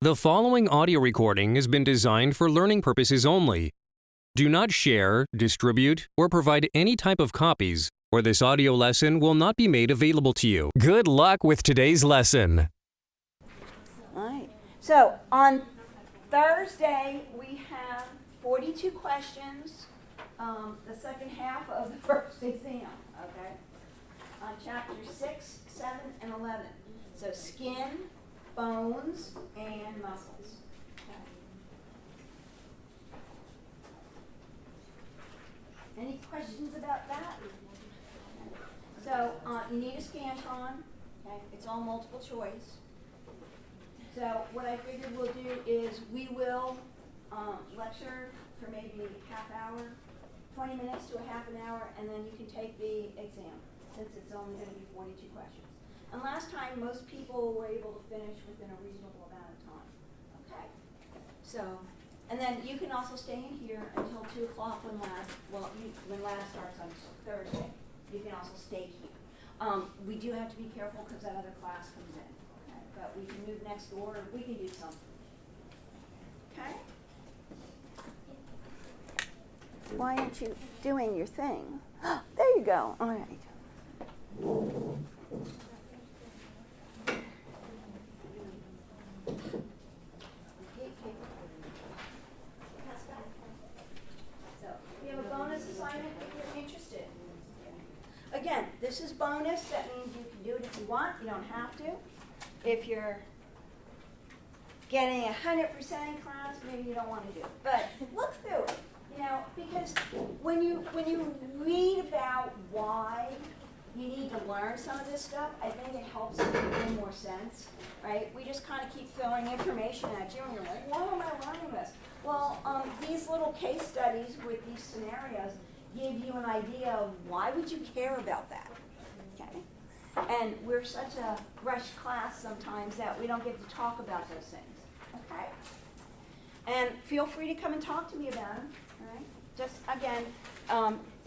The following audio recording has been designed for learning purposes only. Do not share, distribute, or provide any type of copies, or this audio lesson will not be made available to you. Good luck with today's lesson. All right. So on Thursday, we have 42 questions, the second half of the first exam, okay? On chapters 6, 7, and 11. So skin, bones, and muscles. Okay. Any questions about that? So you need a Scantron. Okay. It's all multiple choice. So what I figured we'll do is we will lecture for maybe half hour, 20 minutes to a half an hour, and then you can take the exam, since it's only going to be 42 questions. And last time, most people were able to finish within a reasonable amount of time. Okay. So, and then you can also stay in here until 2 o'clock when lab starts on Thursday. You can also stay here. We do have to be careful because that other class comes in. Okay. But we can move next door, and we can do something. Okay? Why aren't you doing your thing? There you go. All right. So, we have a bonus assignment if you're interested. Again, this is bonus. That means you can do it if you want. You don't have to. If you're getting 100% in class, maybe you don't want to do it. But look through it, because when you read about why you need to learn some of this stuff, I think it helps it make a little more sense, right? We just kind of keep throwing information at you, and you're like, why am I learning this? Well, these little case studies with these scenarios give you an idea of why would you care about that, okay? And we're such a rushed class sometimes that we don't get to talk about those things, okay? And feel free to come and talk to me about them, all right? Just, again,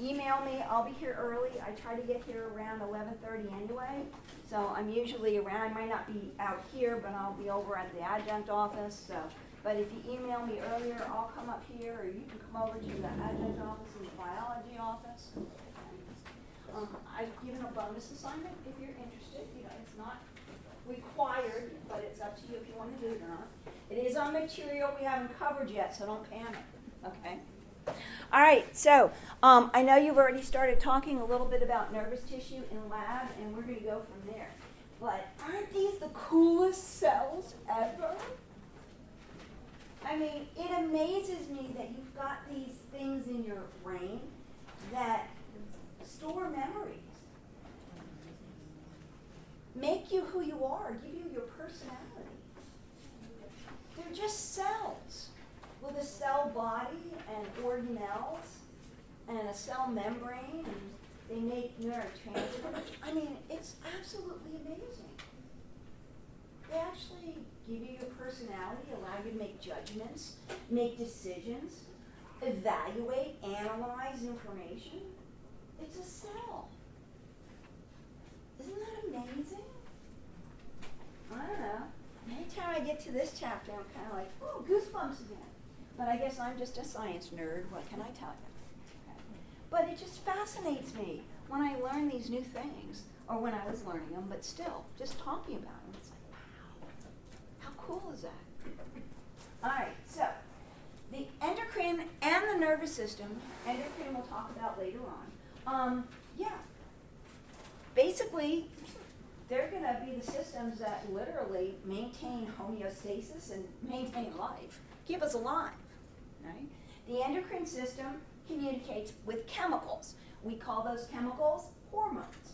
email me. I'll be here early. I try to get here around 11:30 anyway, so I'm usually around. I might not be out here, but I'll be over at the adjunct office. So, but if you email me earlier, I'll come up here, or you can come over to the adjunct office in the biology office. I've given a bonus assignment if you're interested. It's not required, but it's up to you if you want to do it or not. It is on material we haven't covered yet, so don't panic, okay? All right, so I know you've already started talking a little bit about nervous tissue in lab, and we're going to go from there. But aren't these the coolest cells ever? I mean, it amazes me that you've got these things in your brain that store memories, make you who you are, give you your personality. They're just cells with a cell body and organelles and a cell membrane, and they make neurotransmitters. I mean, it's absolutely amazing. They actually give you your personality, allow you to make judgments, make decisions, evaluate, analyze information. It's a cell. Isn't that amazing? I don't know. Anytime I get to this chapter, I'm kind of like, oh, goosebumps again. But I guess I'm just a science nerd. What can I tell you? Okay. But it just fascinates me when I learn these new things, or when I was learning them, but still, just talking about them. It's like, wow, how cool is that? All right, so the endocrine and the nervous system, endocrine we'll talk about later on. Basically, they're going to be the systems that literally maintain homeostasis and maintain life, keep us alive, right? The endocrine system communicates with chemicals. We call those chemicals hormones,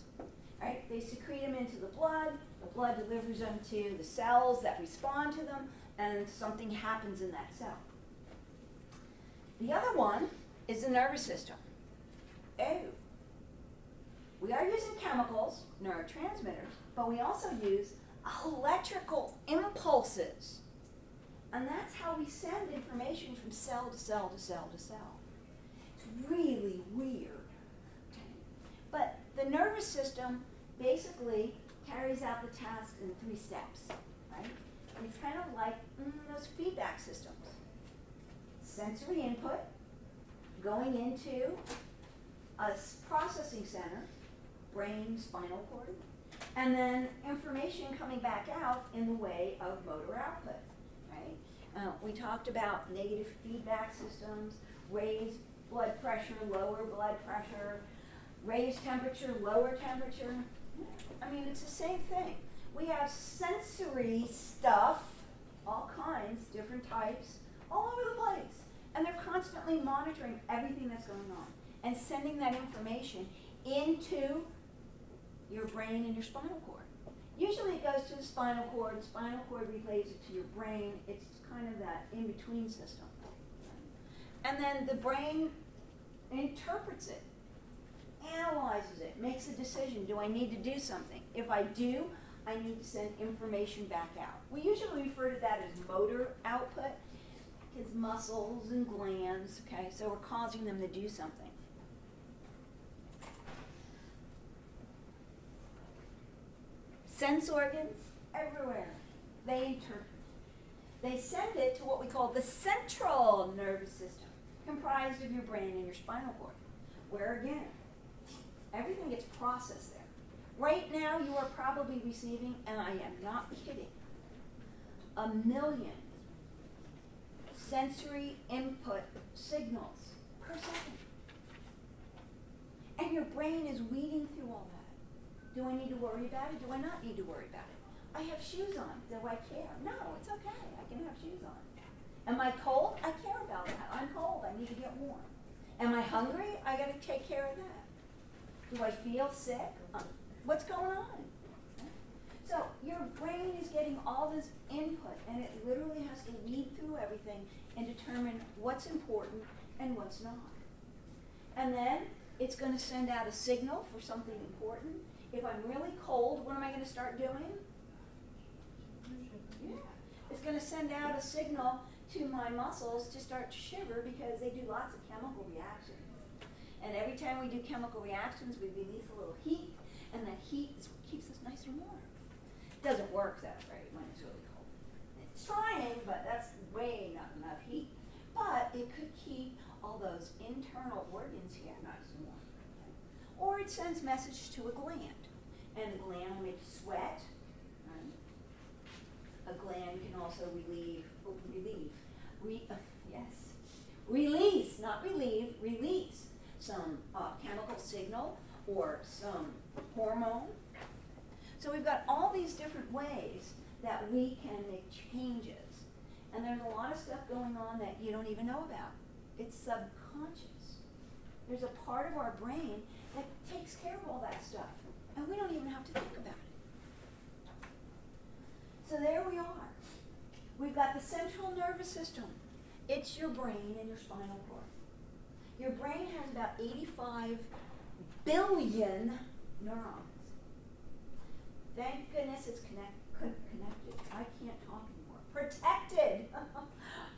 right? They secrete them into the blood delivers them to the cells that respond to them, and something happens in that cell. The other one is the nervous system. We are using chemicals, neurotransmitters, but we also use electrical impulses. And that's how we send information from cell to cell to cell to cell. It's really weird. But the nervous system basically carries out the task in 3 steps, right? And it's kind of like sensory input going into a processing center, brain, spinal cord, and then information coming back out in the way of motor output, right? We talked about negative feedback systems, raised blood pressure, lower blood pressure, raised temperature, lower temperature. I mean, it's the same thing. We have sensory stuff, all kinds, different types, all over the place. And they're constantly monitoring everything that's going on and sending that information into your brain and your spinal cord. Usually it goes to the spinal cord relays it to your brain. It's kind of that in-between system. And then the brain interprets it, analyzes it, makes a decision. Do I need to do something? If I do, I need to send information back out. We usually refer to that as motor output, because muscles and glands, okay, so we're causing them to do something. Sense organs everywhere. They interpret. They send it to what we call the central nervous system, comprised of your brain and your spinal cord, where again, everything gets processed there. Right now, you are probably receiving, and I am not kidding, 1 million sensory input signals per second. And your brain is weeding through all that. Do I need to worry about it? Do I not need to worry about it? I have shoes on. Do I care? No, it's okay. I can have shoes on. Am I cold? I care about that. I'm cold. I need to get warm. Am I hungry? I got to take care of that. Do I feel sick? What's going on? So your brain is getting all this input, and it literally has to weed through everything and determine what's important and what's not. And then it's going to send out a signal for something important. If I'm really cold, what am I going to start doing? Yeah. It's going to send out a signal to my muscles to start to shiver because they do lots of chemical reactions. And every time we do chemical reactions, we release a little heat, and that heat is what keeps us nice and warm. It doesn't work that way when it's really cold. It's trying, but that's way not enough heat. But it could keep all those internal organs here nice and warm. Or it sends message to a gland, and the gland will make you sweat. Right? A gland can also release, some chemical signal or some hormone. So we've got all these different ways that we can make changes. And there's a lot of stuff going on that you don't even know about. It's subconscious. There's a part of our brain that takes care of all that stuff. And we don't even have to think about it. So there we are. We've got the central nervous system. It's your brain and your spinal cord. Your brain has about 85 billion neurons. Thank goodness it's connected. I can't talk anymore. Protected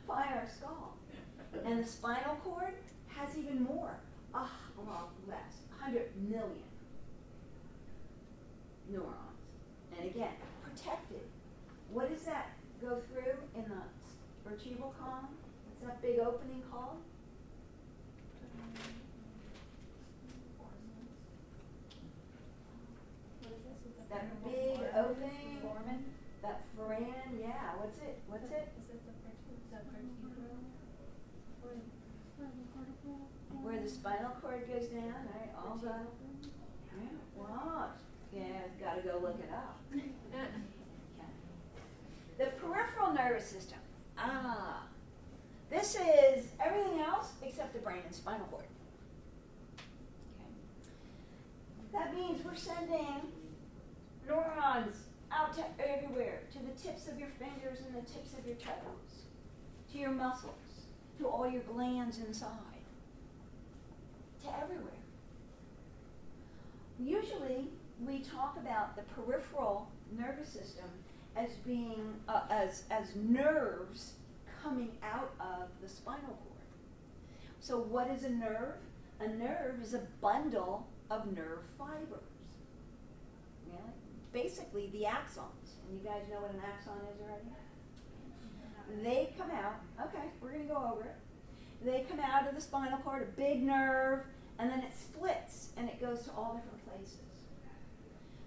by our skull. And the spinal cord has even more. A lot less. 100 million neurons. And again, protected. What does that go through in the vertebral column? What's that big opening called? That big opening, that foramen, yeah, what's it? Is it the vertebral? Where the spinal cord goes down, right? All the, yeah, wow, yeah, gotta go look it up. Okay. The peripheral nervous system. This is everything else except the brain and spinal cord. Okay. That means we're sending neurons out to everywhere, to the tips of your fingers and the tips of your toes, to your muscles, to all your glands inside, to everywhere. Usually, we talk about the peripheral nervous system as being as nerves coming out of the spinal cord. So what is a nerve? A nerve is a bundle of nerve fibers. Really? Basically the axons. And you guys know what an axon is already? They come out, okay, we're going to go over it. They come out of the spinal cord, a big nerve, and then it splits and it goes to all different places.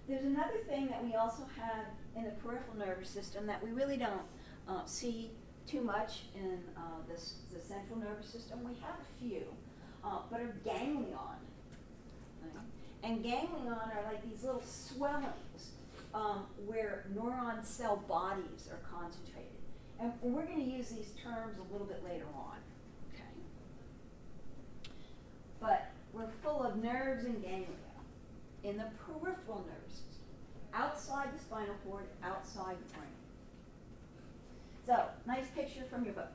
There's another thing that we also have in the peripheral nervous system that we really don't see too much in the central nervous system. We have a few, but are ganglion. Right? And ganglion are like these little swellings where neuron cell bodies are concentrated. And we're going to use these terms a little bit later on. Okay? But we're full of nerves and ganglia in the peripheral nervous system, outside the spinal cord, outside the brain. So, nice picture from your book.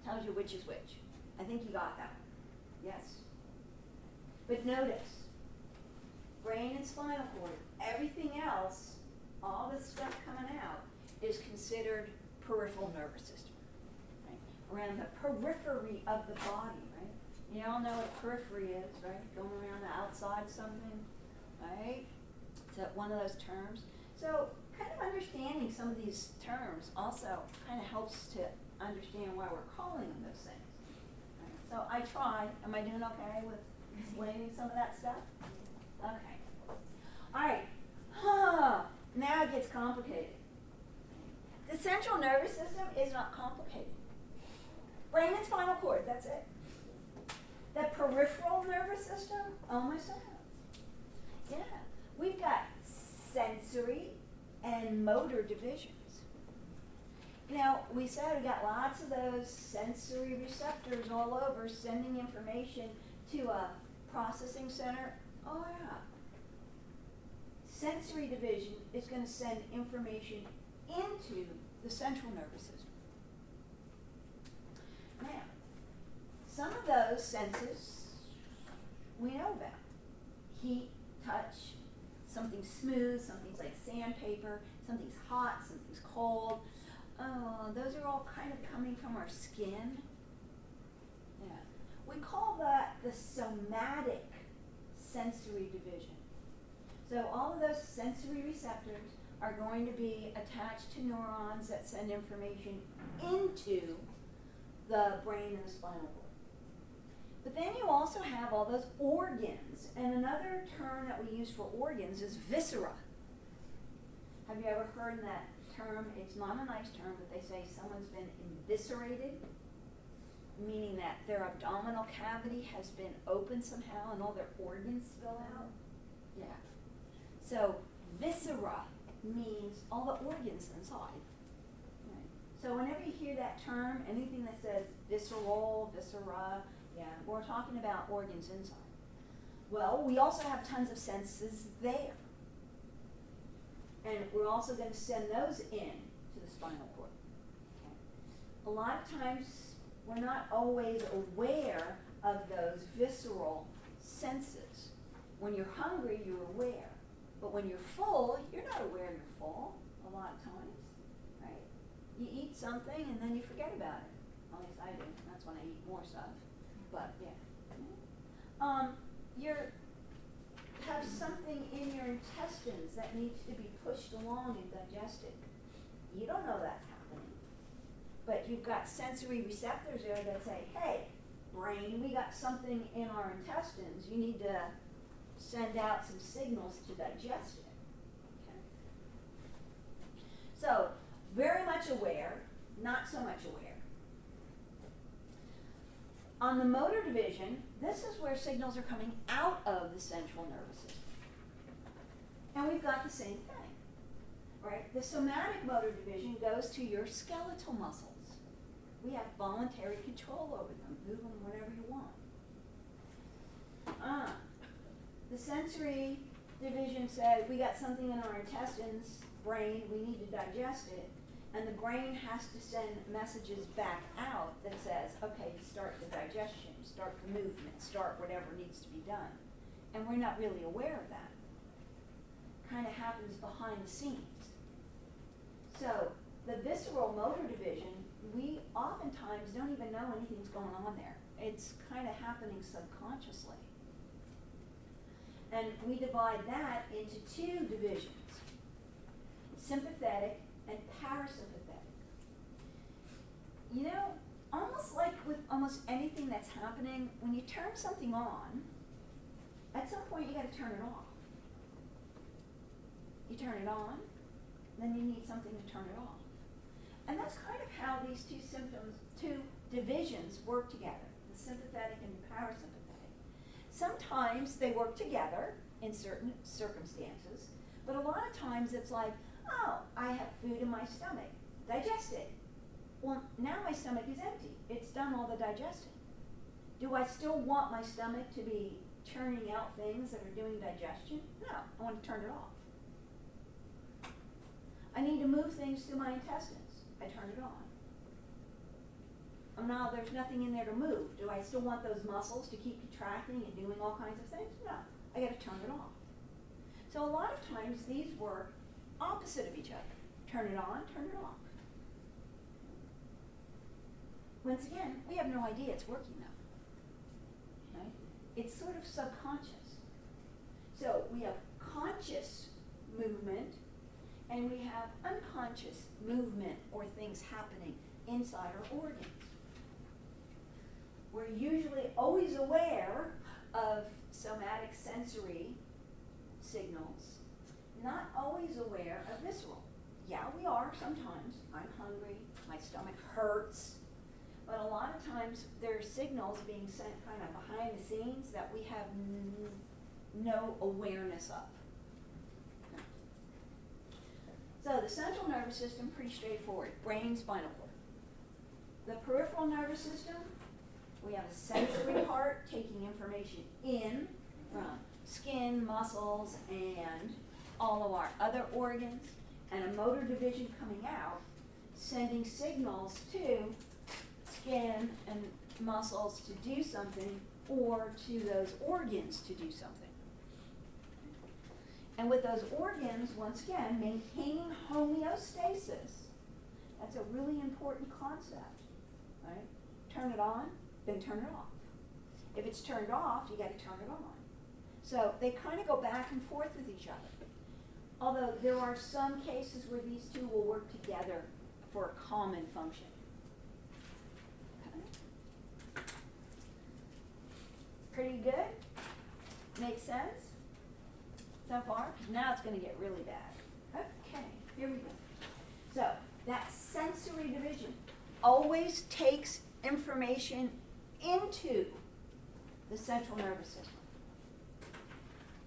Tells you which is which. I think you got that one. Yes? But notice, brain and spinal cord, everything else, all this stuff coming out, is considered peripheral nervous system. Right? Around the periphery of the body, right? You all know what periphery is, right? Going around the outside something, right? Is that one of those terms? So, kind of understanding some of these terms also kind of helps to understand why we're calling them those things. Right? So I tried. Am I doing okay with explaining some of that stuff? Okay. All right. Now it gets complicated. The central nervous system is not complicated. Brain and spinal cord, that's it. The peripheral nervous system, oh my science. Yeah. We've got sensory and motor divisions. Now, we said we got lots of those sensory receptors all over sending information to a processing center. Oh yeah. Sensory division is going to send information into the central nervous system. Now, some of those senses we know about. Heat, touch, something smooth, something's like sandpaper, something's hot, something's cold. Those are all kind of coming from our skin. Yeah. We call that the somatic sensory division. So all of those sensory receptors are going to be attached to neurons that send information into the brain and the spinal cord. But then you also have all those organs, and another term that we use for organs is viscera. Have you ever heard that term? It's not a nice term, but they say someone's been eviscerated, meaning that their abdominal cavity has been opened somehow and all their organs spill out. Yeah. So viscera means all the organs inside. Right. So whenever you hear that term, anything that says visceral, viscera, yeah, we're talking about organs inside. Well, we also have tons of senses there. And we're also going to send those in to the spinal cord. Okay. A lot of times, we're not always aware of those visceral senses. When you're hungry, you're aware. But when you're full, you're not aware you're full a lot of times, right? You eat something and then you forget about it. At least I do. That's when I eat more stuff. But yeah. You have something in your intestines that needs to be pushed along and digested. You don't know that's happening. But you've got sensory receptors there that say, hey, brain, we got something in our intestines. You need to send out some signals to digest it. Okay? So, very much aware, not so much aware. On the motor division, this is where signals are coming out of the central nervous system. And we've got the same thing, right? The somatic motor division goes to your skeletal muscles. We have voluntary control over them. Move them whenever you want. The sensory division said, we got something in our intestines, brain, we need to digest it. And the brain has to send messages back out that says, okay, start the digestion, start the movement, start whatever needs to be done. And we're not really aware of that. Kind of happens behind the scenes. So the visceral motor division, we oftentimes don't even know anything's going on there. It's kind of happening subconsciously. And we divide that into two divisions, sympathetic and parasympathetic. You know, almost like with a almost anything that's happening, when you turn something on, at some point you gotta turn it off. You turn it on, then you need something to turn it off. And that's kind of how these two divisions work together, the sympathetic and the parasympathetic. Sometimes they work together in certain circumstances, but a lot of times it's like, oh, I have food in my stomach, digest it. Well, now my stomach is empty. It's done all the digesting. Do I still want my stomach to be churning out things that are doing digestion? No, I want to turn it off. I need to move things through my intestines. I turn it on. Now there's nothing in there to move. Do I still want those muscles to keep contracting and doing all kinds of things? No, I got to turn it off. So a lot of times these work opposite of each other. Turn it on, turn it off. Once again, we have no idea it's working though. Right? It's sort of subconscious. So we have conscious movement and we have unconscious movement or things happening inside our organs. We're usually always aware of somatic sensory signals, not always aware of visceral. Yeah, we are sometimes. I'm hungry, my stomach hurts, but a lot of times there are signals being sent kind of behind the scenes that we have no awareness of. So the central nervous system, pretty straightforward, brain, spinal cord. The peripheral nervous system, we have a sensory part taking information in from skin, muscles, and all of our other organs, and a motor division coming out, sending signals to skin and muscles to do something or to those organs to do something. And with those organs, once again, maintaining homeostasis. That's a really important concept, right? Turn it on, then turn it off. If it's turned off, you got to turn it on. So they kind of go back and forth with each other. Although there are some cases where these two will work together for a common function. Okay. Pretty good? Makes sense? So far? Now it's going to get really bad. Okay, here we go. So that sensory division always takes information into the central nervous system.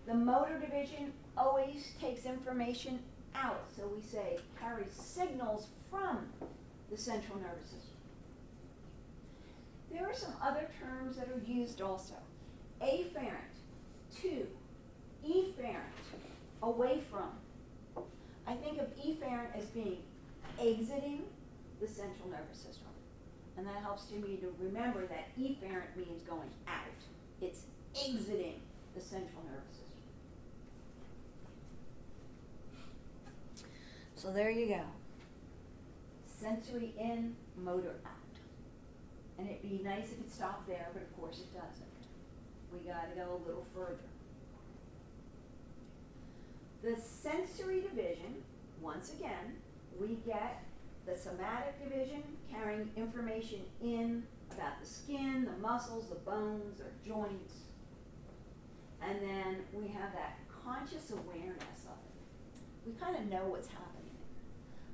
The motor division always takes information out. So we say carries signals from the central nervous system. There are some other terms that are used also. Afferent, to. Efferent, away from. I think of efferent as being exiting the central nervous system. And that helps me to remember that efferent means going out. It's exiting the central nervous system. So there you go. Sensory in, motor out. And it'd be nice if it stopped there, but of course it doesn't. We gotta go a little further. The sensory division, once again, we get the somatic division carrying information in about the skin, the muscles, the bones, or joints. And then we have that conscious awareness of it. We kind of know what's happening.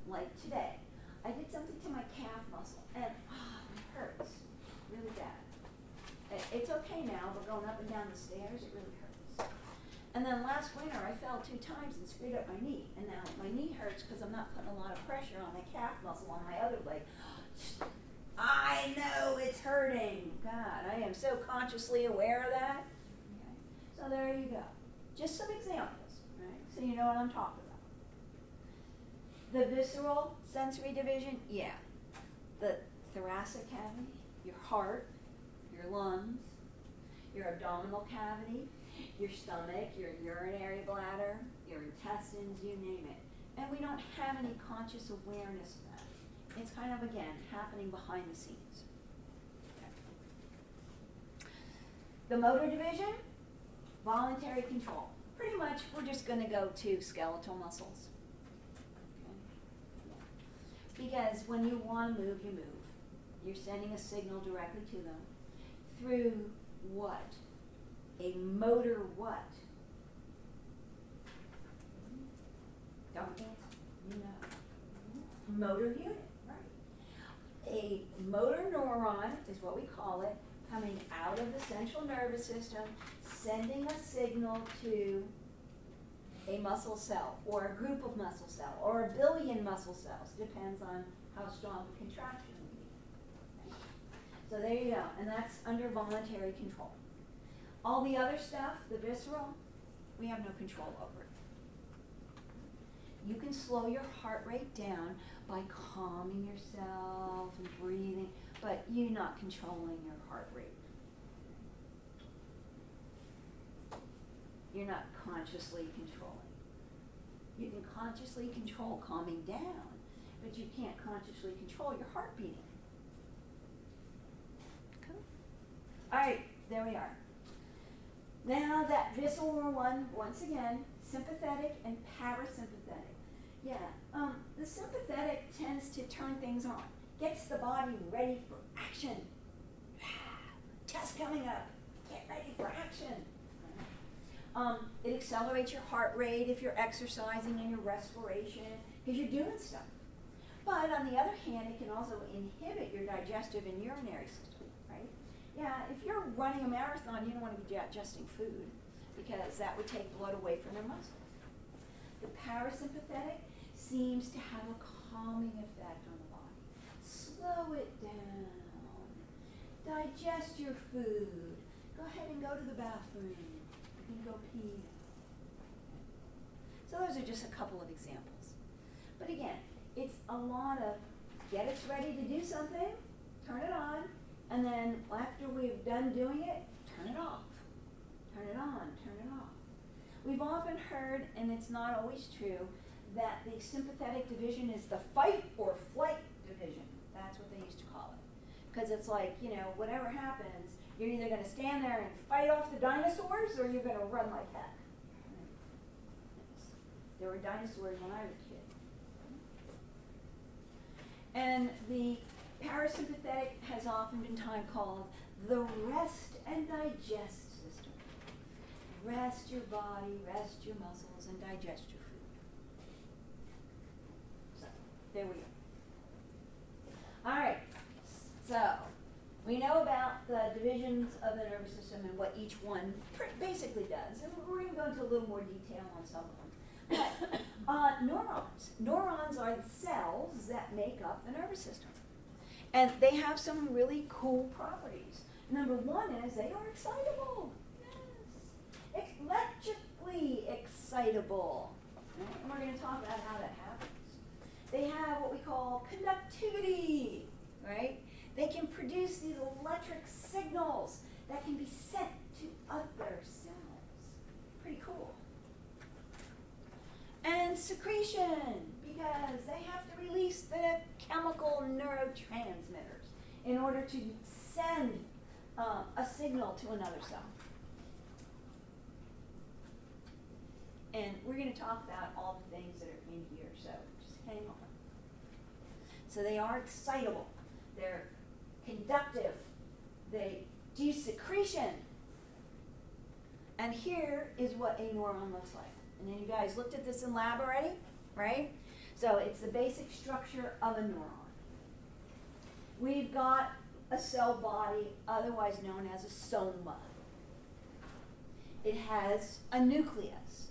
Like today, I did something to my calf muscle, and it hurts really bad. It's okay now, but going up and down the stairs, it really hurts. And then last winter, I fell 2 times and screwed up my knee. And now my knee hurts because I'm not putting a lot of pressure on the calf muscle on my other leg. I know it's hurting. God, I am so consciously aware of that. Okay. So there you go. Just some examples, right? So you know what I'm talking about. The visceral sensory division, yeah. The thoracic cavity, your heart, your lungs, your abdominal cavity, your stomach, your urinary bladder, your intestines, you name it. And we don't have any conscious awareness of that. It's kind of, again, happening behind the scenes. Okay. The motor division, voluntary control. Pretty much, we're just going to go to skeletal muscles. Okay. Yeah. Because when you want to move, you move. You're sending a signal directly to them through what? A motor what? Don't answer. You know. Motor unit, right. A motor neuron is what we call it, coming out of the central nervous system, sending a signal to a muscle cell, or a group of muscle cells, or a billion muscle cells, depends on how strong the contraction will be. So there you go, and that's under voluntary control. All the other stuff, the visceral, we have no control over it. You can slow your heart rate down by calming yourself and breathing, but you're not controlling your heart rate. You're not consciously controlling. You can consciously control calming down, but you can't consciously control your heart beating. Okay. All right, there we are. Now that visceral one, once again, sympathetic and parasympathetic. Yeah, the sympathetic tends to turn things on, gets the body ready for action. Test coming up, get ready for action. It accelerates your heart rate if you're exercising and your respiration, because you're doing stuff. But on the other hand, it can also inhibit your digestive and urinary system, right? Yeah, if you're running a marathon, you don't want to be digesting food, because that would take blood away from your muscles. The parasympathetic seems to have a calming effect on the body. Slow it down. Digest your food. Go ahead and go to the bathroom. You can go pee. So those are just a couple of examples. But again, it's a lot of get us ready to do something, turn it on, and then after we've done doing it, turn it off. Turn it on, turn it off. We've often heard, and it's not always true, that the sympathetic division is the fight or flight division. That's what they used to call it. Because it's like, whatever happens, you're either going to stand there and fight off the dinosaurs, or you're going to run like heck. There were dinosaurs when I was a kid. And the parasympathetic has often been called the rest and digest system. Rest your body, rest your muscles, and digest your food. So, there we go. All right, so we know about the divisions of the nervous system and what each one basically does. And we're going to go into a little more detail on some of them. But neurons. Neurons are the cells that make up the nervous system. And they have some really cool properties. Number one is they are excitable. Yes. Electrically excitable. Right? And we're going to talk about how that happens. They have what we call conductivity, right? They can produce these electric signals that can be sent to other cells. Pretty cool. And secretion, because they have to release the chemical neurotransmitters in order to send a signal to another cell. And we're going to talk about all the things that are in here, so just hang on. So they are excitable. They're conductive. They do secretion. And here is what a neuron looks like. And then you guys looked at this in lab already, right? So it's the basic structure of a neuron. We've got a cell body, otherwise known as a soma. It has a nucleus.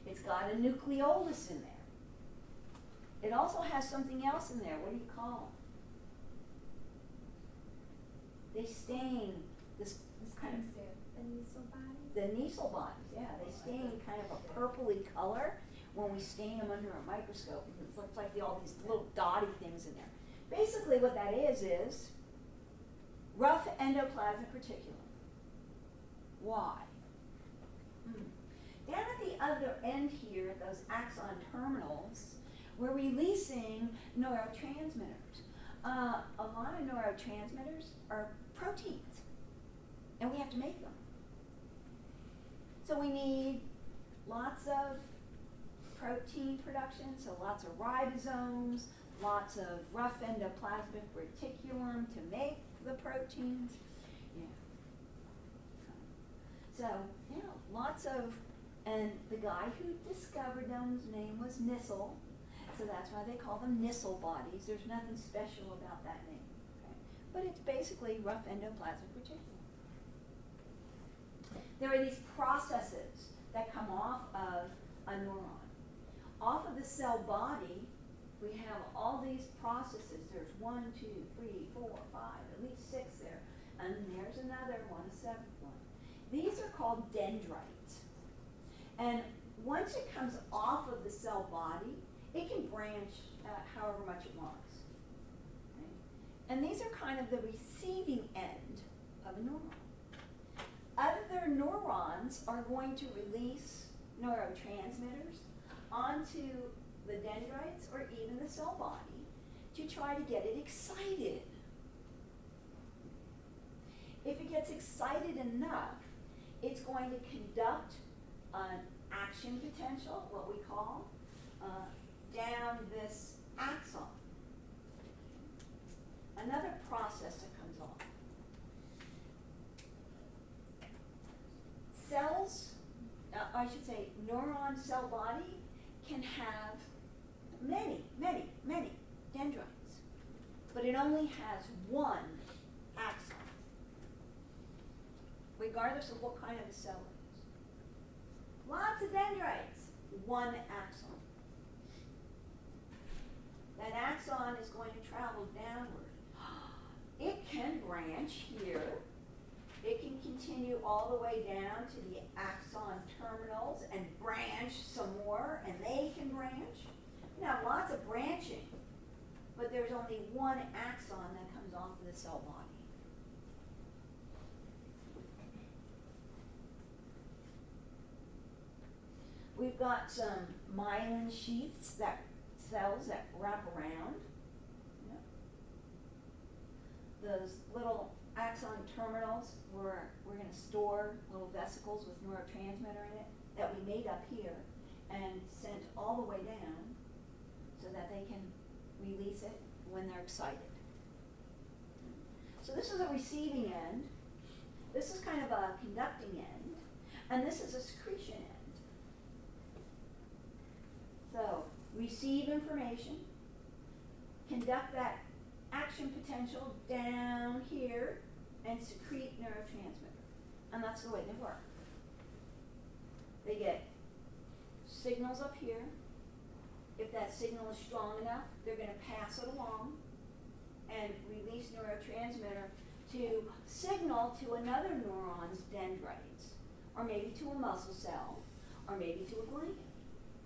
It's got a nucleolus in there. It also has something else in there. What do you call them? They stain this kind of... The Niesel bodies, yeah, they stain kind of a purpley color when we stain them under a microscope. It looks like all these little dotty things in there. Basically what that is rough endoplasmic reticulum. Why? Down at the other end here, those axon terminals, we're releasing neurotransmitters. A lot of neurotransmitters are proteins, and we have to make them. So we need lots of protein production, so lots of ribosomes, lots of rough endoplasmic reticulum to make the proteins. Yeah. So, lots of, and the guy who discovered them, his name was Nissl, so that's why they call them Nissl bodies. There's nothing special about that name, okay? But it's basically rough endoplasmic reticulum. There are these processes that come off of a neuron. Off of the cell body, we have all these processes. There's 1, 2, 3, 4, 5, at least 6 there. And there's another one, a 7th one. These are called dendrites. And once it comes off of the cell body, it can branch however much it wants. Okay? And these are kind of the receiving end of a neuron. Other neurons are going to release neurotransmitters onto the dendrites or even the cell body to try to get it excited. If it gets excited enough, it's going to conduct an action potential, what we call, down this axon. Another process that comes on. Cells, I should say neuron cell body can have many dendrites, but it only has one axon, regardless of what kind of a cell it is. Lots of dendrites, one axon. That axon is going to travel downward. It can branch here. It can continue all the way down to the axon terminals and branch some more, and they can branch. You have lots of branching, but there's only one axon that comes off of the cell body. We've got some myelin sheaths, that cells that wrap around. Those little axon terminals where we're going to store little vesicles with neurotransmitter in it that we made up here and sent all the way down so that they can release it when they're excited. So this is a receiving end. This is kind of a conducting end. And this is a secretion end. So receive information, conduct that action potential down here, and secrete neurotransmitter. And that's the way they work. They get signals up here. If that signal is strong enough, they're going to pass it along and release neurotransmitter to signal to another neuron's dendrites, or maybe to a muscle cell, or maybe to a glial.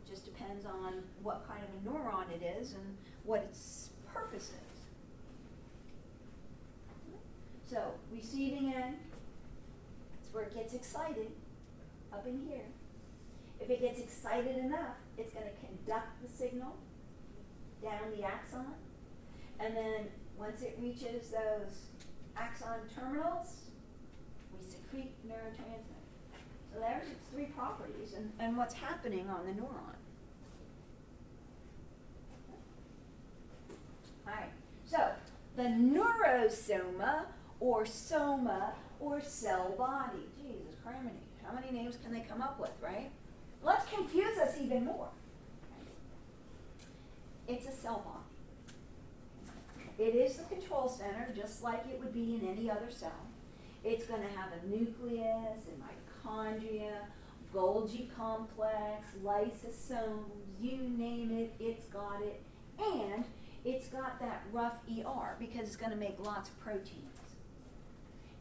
Just depends on what kind of a neuron it is and what its purpose is. So, receiving end, it's where it gets excited, up in here. If it gets excited enough, it's going to conduct the signal down the axon, and then once it reaches those axon terminals, we secrete neurotransmitter. So there's its 3 properties and what's happening on the neuron. All right, so the neurosoma, or soma, or cell body. Jesus criminy, how many names can they come up with, right? Let's confuse us even more. It's a cell body. It is the control center, just like it would be in any other cell. It's going to have a nucleus and mitochondria, Golgi complex, lysosomes, you name it, it's got it. And it's got that rough ER because it's going to make lots of proteins.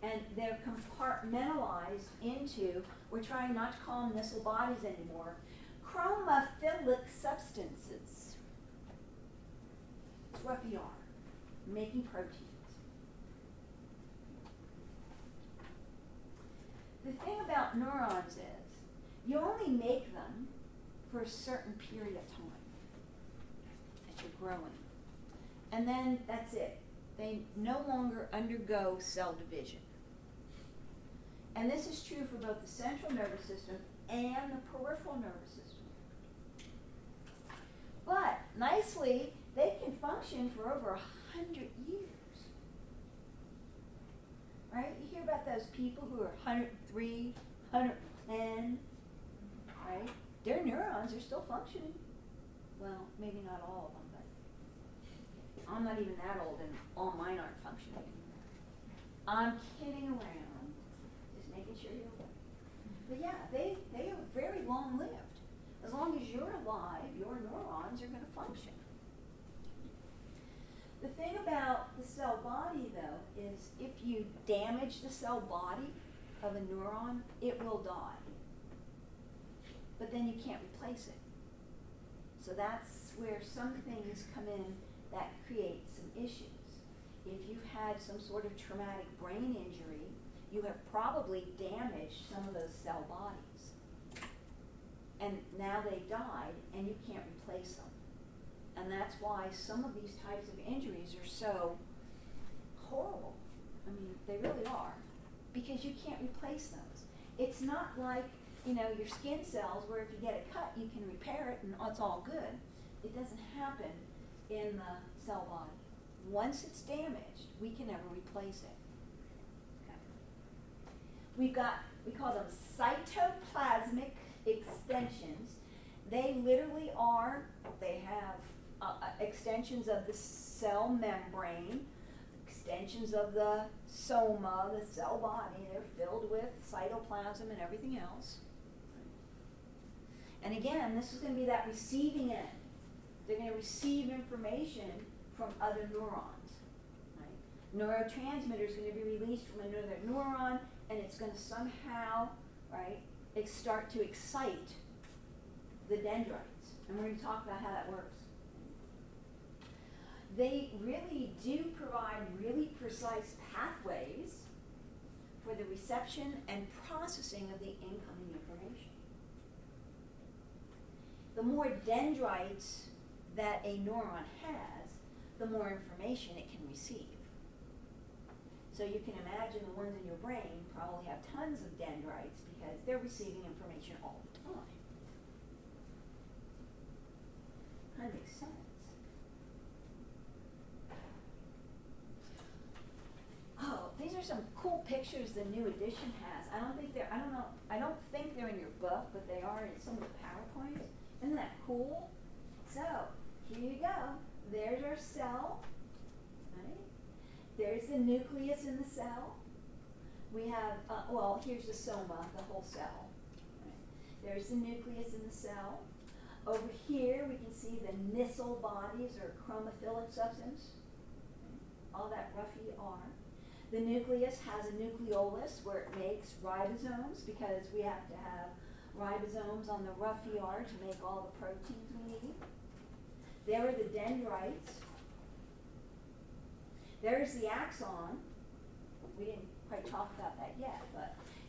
And they're compartmentalized into, we're trying not to call them Nissl bodies anymore, chromophilic substances. It's rough ER, making proteins. The thing about neurons is, you only make them for a certain period of time that you're growing. And then that's it. They no longer undergo cell division. And this is true for both the central nervous system and the peripheral nervous system. But nicely, they can function for over 100 years. Right? You hear about those people who are 103, 110, right? Their neurons are still functioning. Well, maybe not all of them, but I'm not even that old and all mine aren't functioning anymore. I'm kidding around, just making sure you're aware. But yeah, they are very long lived. As long as you're alive, your neurons are going to function. The thing about the cell body, though, is if you damage the cell body of a neuron, it will die. But then you can't replace it. So that's where some things come in that create some issues. If you've had some sort of traumatic brain injury, you have probably damaged some of those cell bodies. And now they've died, and you can't replace them. And that's why some of these types of injuries are so horrible. I mean, they really are. Because you can't replace those. It's not like, your skin cells where if you get a cut, you can repair it and it's all good. It doesn't happen in the cell body. Once it's damaged, we can never replace it. Okay. We call them cytoplasmic extensions. They literally they have extensions of the cell membrane, extensions of the soma, the cell body. They're filled with cytoplasm and everything else. And again, this is going to be that receiving end. They're going to receive information from other neurons. Right? Neurotransmitter is going to be released from another neuron, and it's going to somehow, right, start to excite the dendrites. And we're going to talk about how that works. They really do provide really precise pathways for the reception and processing of the incoming information. The more dendrites that a neuron has, the more information it can receive. So you can imagine the ones in your brain probably have tons of dendrites because they're receiving information all the time. Kind of makes sense. Oh, these are some cool pictures the new edition has. I don't think they're in your book, but they are in some of the PowerPoints. Isn't that cool? So, here you go. There's our cell, right? There's the nucleus in the cell. We have, here's the soma, the whole cell. Right? There's the nucleus in the cell. Over here, we can see the missile bodies or chromophilic substance. All that rough ER. The nucleus has a nucleolus where it makes ribosomes because we have to have ribosomes on the rough ER to make all the proteins we need. There are the dendrites. There's the axon. We didn't quite talk about that yet,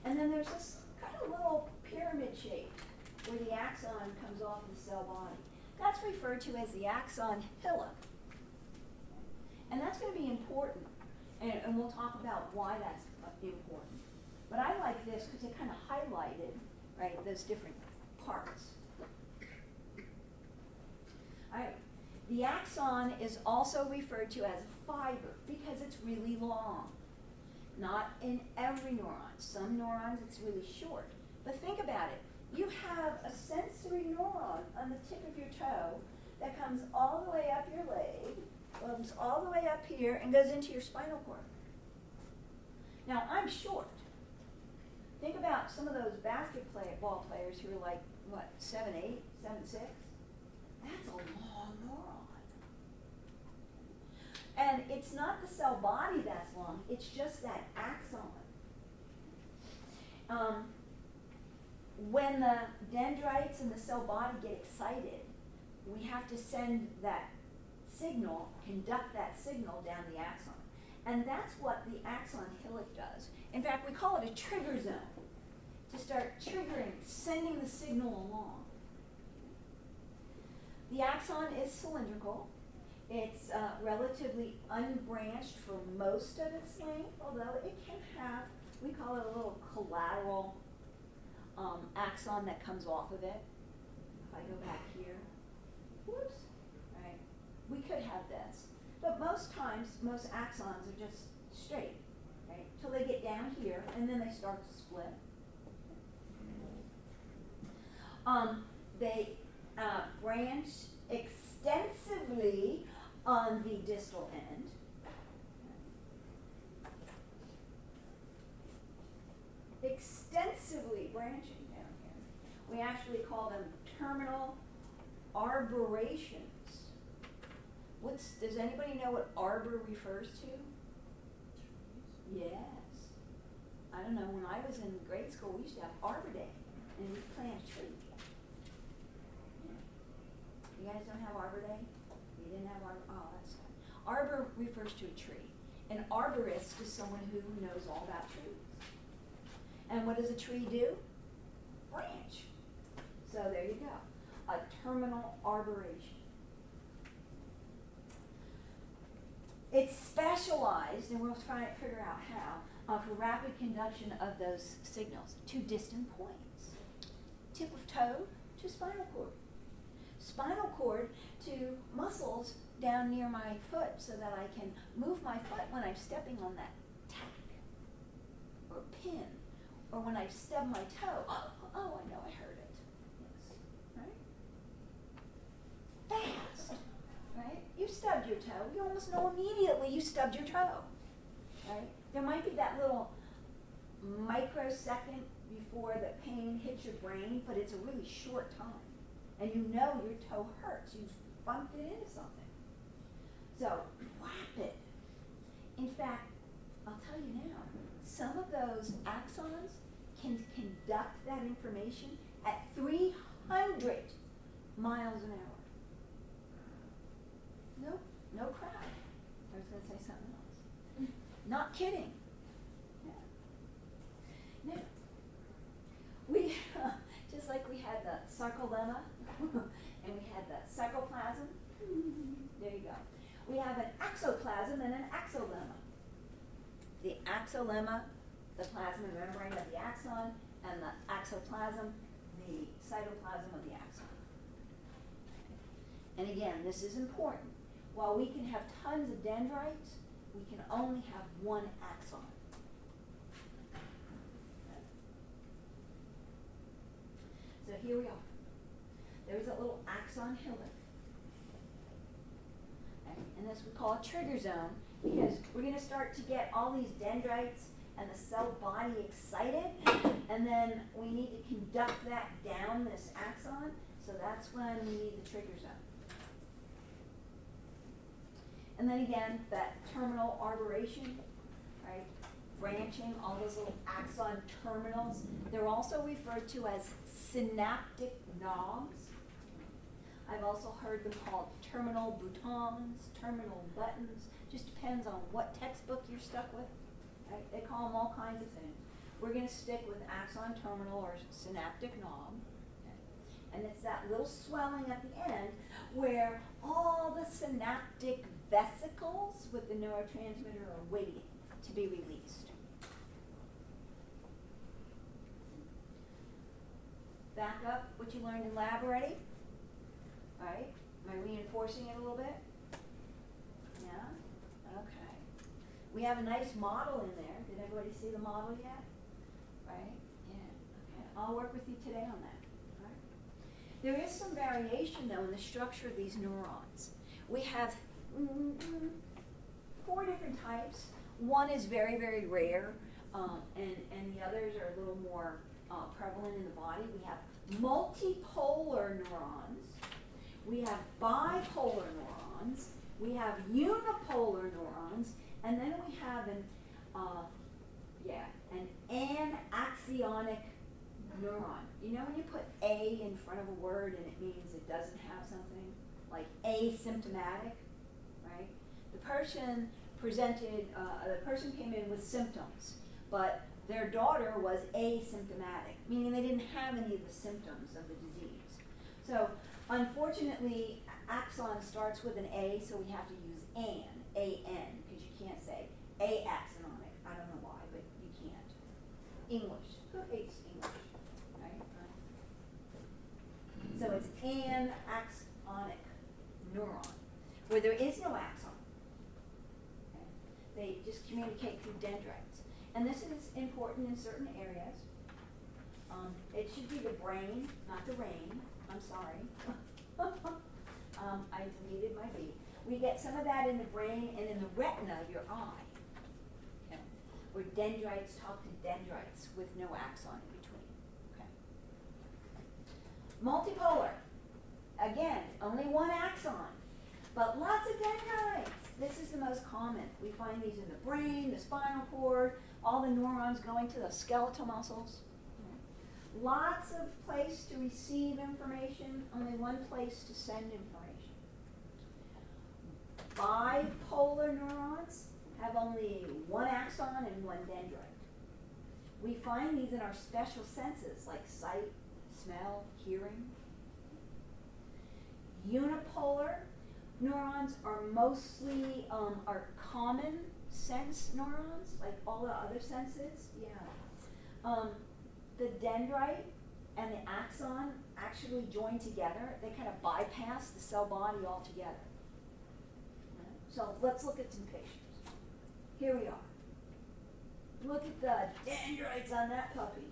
and then there's this kind of little pyramid shape where the axon comes off the cell body. That's referred to as the axon hillock. And that's going to be important, and we'll talk about why that's important. But I like this because it kind of highlighted, right, those different parts. All right. The axon is also referred to as a fiber because it's really long. Not in every neuron. Some neurons it's really short. But think about it. You have a sensory neuron on the tip of your toe that comes all the way up your leg, comes all the way up here, and goes into your spinal cord. Now, I'm short. Think about some of those basketball players who are like, 7'8", 7'6"? That's a long neuron. And it's not the cell body that's long, it's just that axon. When the dendrites and the cell body get excited, we have to send that signal, conduct that signal down the axon. And that's what the axon hillock does. In fact, we call it a trigger zone, to start triggering, sending the signal along. The axon is cylindrical. It's relatively unbranched for most of its length, although it can have, we call it a little collateral axon that comes off of it. If I go back here, whoops, right? we could have this, but most times, most axons are just straight, right? Till they get down here, and then they start to split. They branch extensively on the distal end. Extensively branching down here. We actually call them terminal arborations. Does anybody know what arbor refers to? Yes. I don't know, when I was in grade school, we used to have Arbor Day, and we'd plant a tree. Yeah. You guys don't have Arbor Day? You didn't have Arbor, oh, that's fine. Arbor refers to a tree. An arborist is someone who knows all about trees. And what does a tree do? Branch. So there you go, a terminal arboration. It's specialized, and we'll try and figure out how, for rapid conduction of those signals to distant points. Tip of toe to spinal cord. Spinal cord to muscles down near my foot so that I can move my foot when I'm stepping on that tack or pin, or when I stub my toe. Oh, I know I heard it. Yes, right? Fast. Right? You stubbed your toe. You almost know immediately you stubbed your toe. Right? There might be that little microsecond before the pain hits your brain, but it's a really short time. And you know your toe hurts. You've bumped it into something. So, rapid. In fact, I'll tell you now, some of those axons can conduct that information at 300 miles an hour. Nope, no crowd. I was going to say something else. Not kidding. Yeah. Now, we, just like we had the sarcolemma, and we had the sarcoplasm, there you go. We have an axoplasm and an axolemma. The axolemma, the plasma membrane of the axon, and the axoplasm, the cytoplasm of the axon. And again, this is important. While we can have tons of dendrites, we can only have one axon. So here we are. There's a little axon hillock. Okay. And this we call a trigger zone, because we're going to start to get all these dendrites and the cell body excited, and then we need to conduct that down this axon, so that's when we need the trigger zone. And then again, that terminal arboration, right? Branching, all those little axon terminals. They're also referred to as synaptic knobs. I've also heard them called terminal boutons, terminal buttons. Just depends on what textbook you're stuck with. Right? They call them all kinds of things. We're going to stick with axon terminal or synaptic knob. Okay? And it's that little swelling at the end where all the synaptic vesicles with the neurotransmitter are waiting to be released. Back up what you learned in lab already. All right? Am I reinforcing it a little bit? Yeah? Okay. We have a nice model in there. Did everybody see the model yet? Right? Yeah. Okay. I'll work with you today on that. All right? There is some variation, though, in the structure of these neurons. We have 4 different types. One is very, very rare, and the others are a little more prevalent in the body. We have multipolar neurons. We have bipolar neurons. We have unipolar neurons, and then we have an anaxionic neuron. You know when you put A in front of a word and it means it doesn't have something? Like asymptomatic, right? The person came in with symptoms, but their daughter was asymptomatic, meaning they didn't have any of the symptoms of the disease. So unfortunately, axon starts with an A, so we have to use A-N, because you can't say axonic. I don't know why, but you can't. English. Who hates English? Right? So it's anaxonic neuron, where there is no axon. Okay? They just communicate through dendrites. And this is important in certain areas. It should be the brain, not the rain. I'm sorry. I deleted my B. We get some of that in the brain and in the retina, your eye. Okay? Where dendrites talk to dendrites with no axon in between. Okay? Multipolar. Again, only one axon, but lots of dendrites. This is the most common. We find these in the brain, the spinal cord, all the neurons going to the skeletal muscles. Lots of place to receive information, only one place to send information. Bipolar neurons have only one axon and one dendrite. We find these in our special senses like sight, smell, hearing. Unipolar neurons are mostly are common sense neurons, like all the other senses. Yeah. The dendrite and the axon actually join together. They kind of bypass the cell body altogether. So let's look at some pictures. Here we are. Look at the dendrites on that puppy.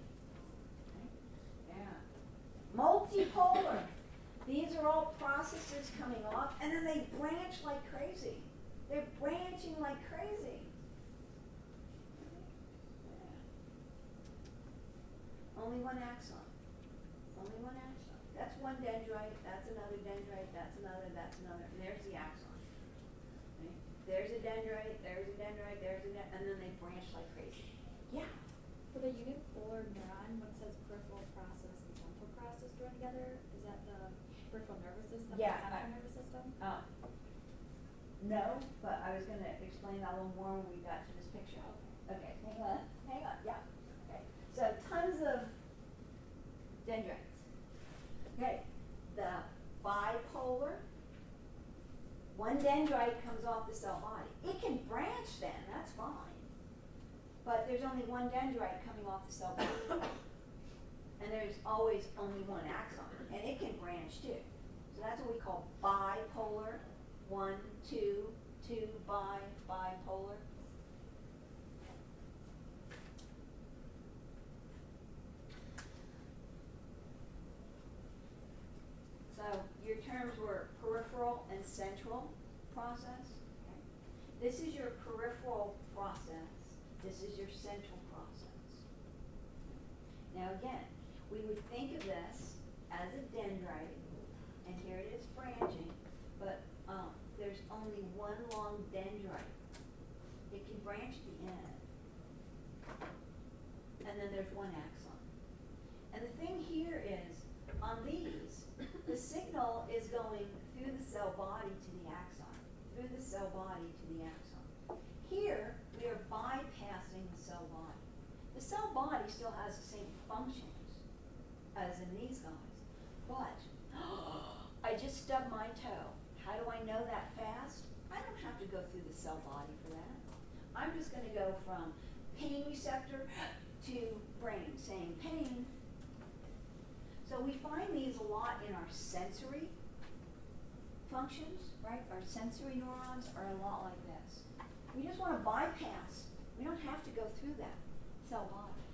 Okay. Yeah. Multipolar. These are all processes coming off, and then they branch like crazy. They're branching like crazy. Only one axon. Only one axon. That's one dendrite, that's another dendrite, that's another, and there's the axon. Right? There's a dendrite, there's a dendrite, and then they branch like crazy. Yeah. For the unipolar neuron, when it says peripheral process and central process joined together, is that the peripheral nervous system? Yeah, The central nervous system? No, but I was gonna explain that a little more when we got to this picture. Okay, hang on, yeah. Okay, so tons of dendrites. Okay, the bipolar, one dendrite comes off the cell body. It can branch then, that's fine. But there's only one dendrite coming off the cell body. And there's always only one axon, and it can branch too. So that's what we call bipolar. 1, 2, 2, bipolar. So your terms were peripheral and central process. Okay. This is your peripheral process. This is your central process. Now again, we would think of this as a dendrite, and here it is branching, but there's only one long dendrite. It can branch at the end. And then there's one axon. And the thing here is, on these, the signal is going through the cell body to the axon, through the cell body to the axon. Here, we are bypassing the cell body. The cell body still has the same functions as in these guys, but I just stubbed my toe. How do I know that fast? I don't have to go through the cell body for that. I'm just going to go from pain receptor to brain, saying pain. So we find these a lot in our sensory functions, right? Our sensory neurons are a lot like this. We just want to bypass. We don't have to go through that cell body.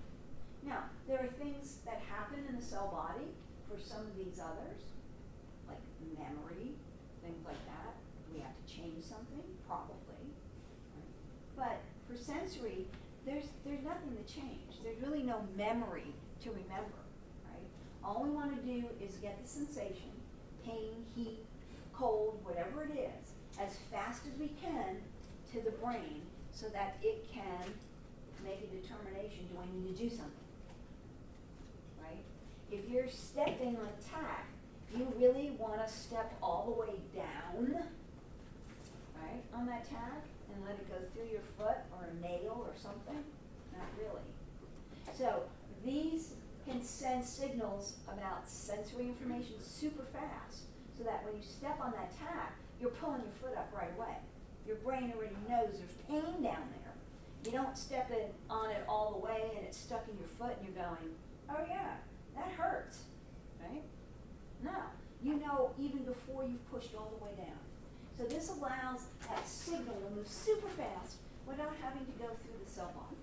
Now, there are things that happen in the cell body for some of these others, like memory, things like that. We have to change something, probably. Right? But for sensory, there's nothing to change. There's really no memory to remember, right? All we want to do is get the sensation, pain, heat, cold, whatever it is, as fast as we can to the brain so that it can make a determination, do I need to do something, right? If you're stepping on a tack, you really want to step all the way down, right, on that tack and let it go through your foot or a nail or something? Not really. So these can send signals about sensory information super fast so that when you step on that tack, you're pulling your foot up right away. Your brain already knows there's pain down there. You don't step on it all the way and it's stuck in your foot and you're going, oh yeah, that hurts, right? No, you know even before you've pushed all the way down. So this allows that signal to move super fast without having to go through the cell body.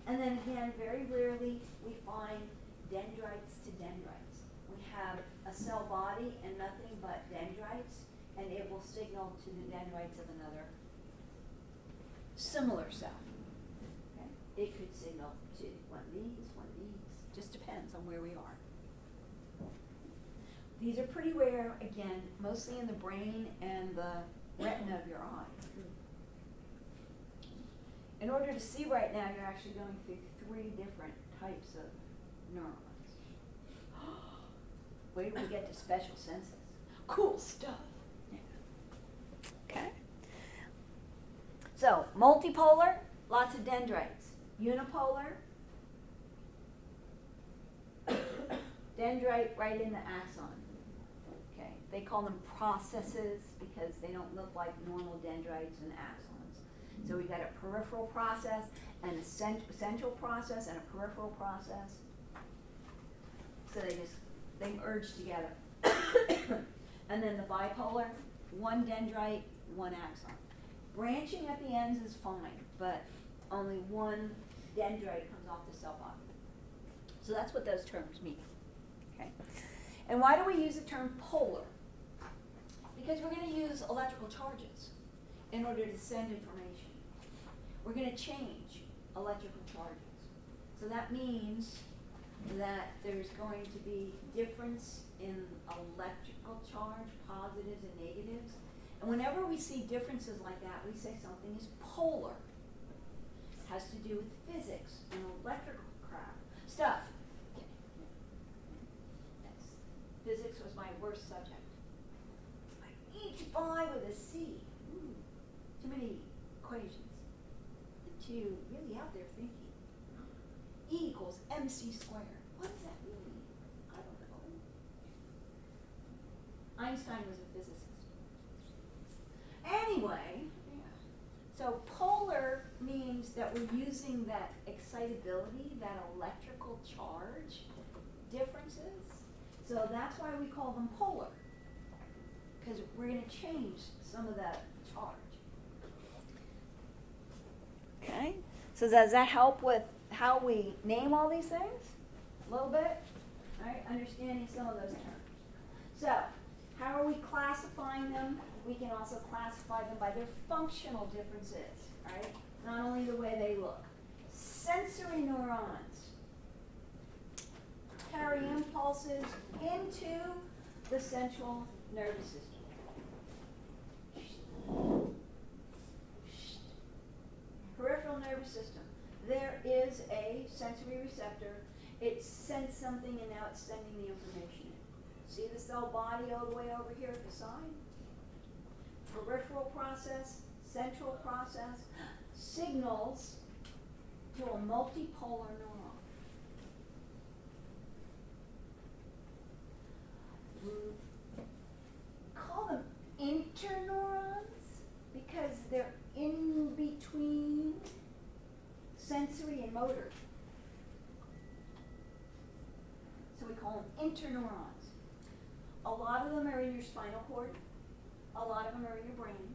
And then again, very rarely we find dendrites to dendrites. We have a cell body and nothing but dendrites, and it will signal to the dendrites of another similar cell. Okay? It could signal to one of these, just depends on where we are. These are pretty rare, again, mostly in the brain and the retina of your eye. In order to see right now, you're actually going through 3 different types of neurons. Wait till we get to special senses. Cool stuff. Yeah. Okay. So, multipolar, lots of dendrites. Unipolar, dendrite right in the axon. Okay. They call them processes because they don't look like normal dendrites and axons. So we got a peripheral process and a central process and a peripheral process. So they merge together. And then the bipolar, one dendrite, one axon. Branching at the ends is fine, but only one dendrite comes off the cell body. So that's what those terms mean. Okay. And why do we use the term polar? Because we're going to use electrical charges in order to send information. We're going to change electrical charges. So that means that there's going to be difference in electrical charge, positives and negatives. And whenever we see differences like that, we say something is polar. It has to do with physics and electrical stuff. Yes. Physics was my worst subject. I each by with a C. Too many equations. Too really out there thinking. E equals mc squared. What does that mean? I don't know. Einstein was a physicist. Anyway, so polar means that we're using that excitability, that electrical charge differences. So that's why we call them polar, because we're going to change some of that charge. Okay, so does that help with how we name all these things? A little bit? All right, understanding some of those terms. So, how are we classifying them? We can also classify them by their functional differences, right? Not only the way they look. Sensory neurons carry impulses into the central nervous system. Peripheral nervous system. There is a sensory receptor. It sends something and now it's sending the information in. See the cell body all the way over here at the side? Peripheral process, central process, signals to a multipolar neuron. Call them interneurons because they're in between sensory and motor. So we call them interneurons. A lot of them are in your spinal cord. A lot of them are in your brain.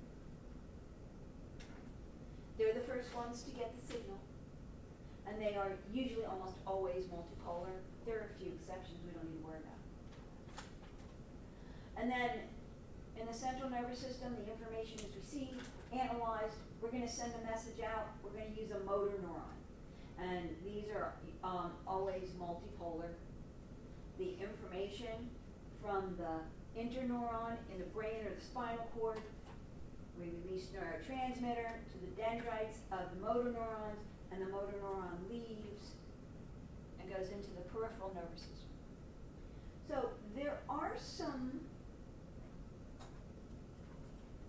They're the first ones to get the signal. And they are usually almost always multipolar. There are a few exceptions we don't need to worry about. And then in the central nervous system, the information is received, analyzed. We're going to send a message out. We're going to use a motor neuron. And these are always multipolar. The information from the interneuron in the brain or the spinal cord, we release neurotransmitter to the dendrites of the motor neurons, and the motor neuron leaves and goes into the peripheral nervous system. So there are some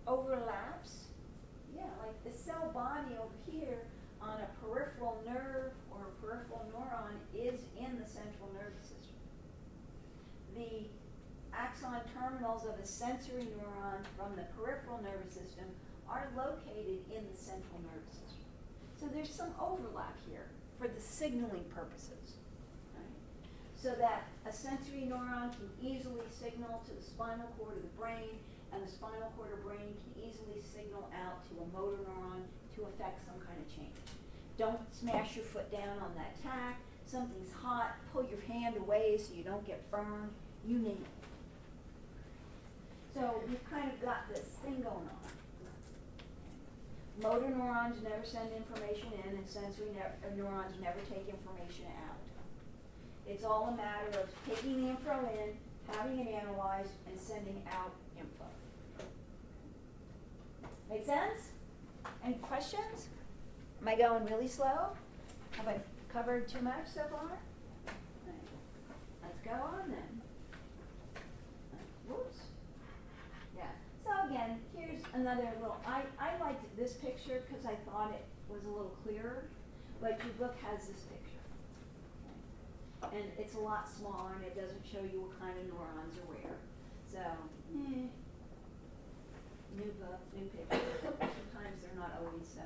overlaps. Yeah, like the cell body over here on a peripheral nerve or a peripheral neuron is in the central nervous system. The axon terminals of a sensory neuron from the peripheral nervous system are located in the central nervous system. So there's some overlap here for the signaling purposes. Right? so that a sensory neuron can easily signal to the spinal cord of the brain, and the spinal cord or brain can easily signal out to a motor neuron to affect some kind of change. Don't smash your foot down on that tack. Something's hot, pull your hand away so you don't get burned. You name it. So we've kind of got this thing going on. Motor neurons never send information in, and sensory neurons never take information out. It's all a matter of taking the info in, having it analyzed, and sending out info. Make sense? Any questions? Am I going really slow? Have I covered too much so far? Let's go on then. Whoops. Yeah. So again, here's another little, I liked this picture because I thought it was a little clearer, but your book has this picture. Okay. And it's a lot smaller and it doesn't show you what kind of neurons are where. So, new book, new picture. Sometimes they're not always so.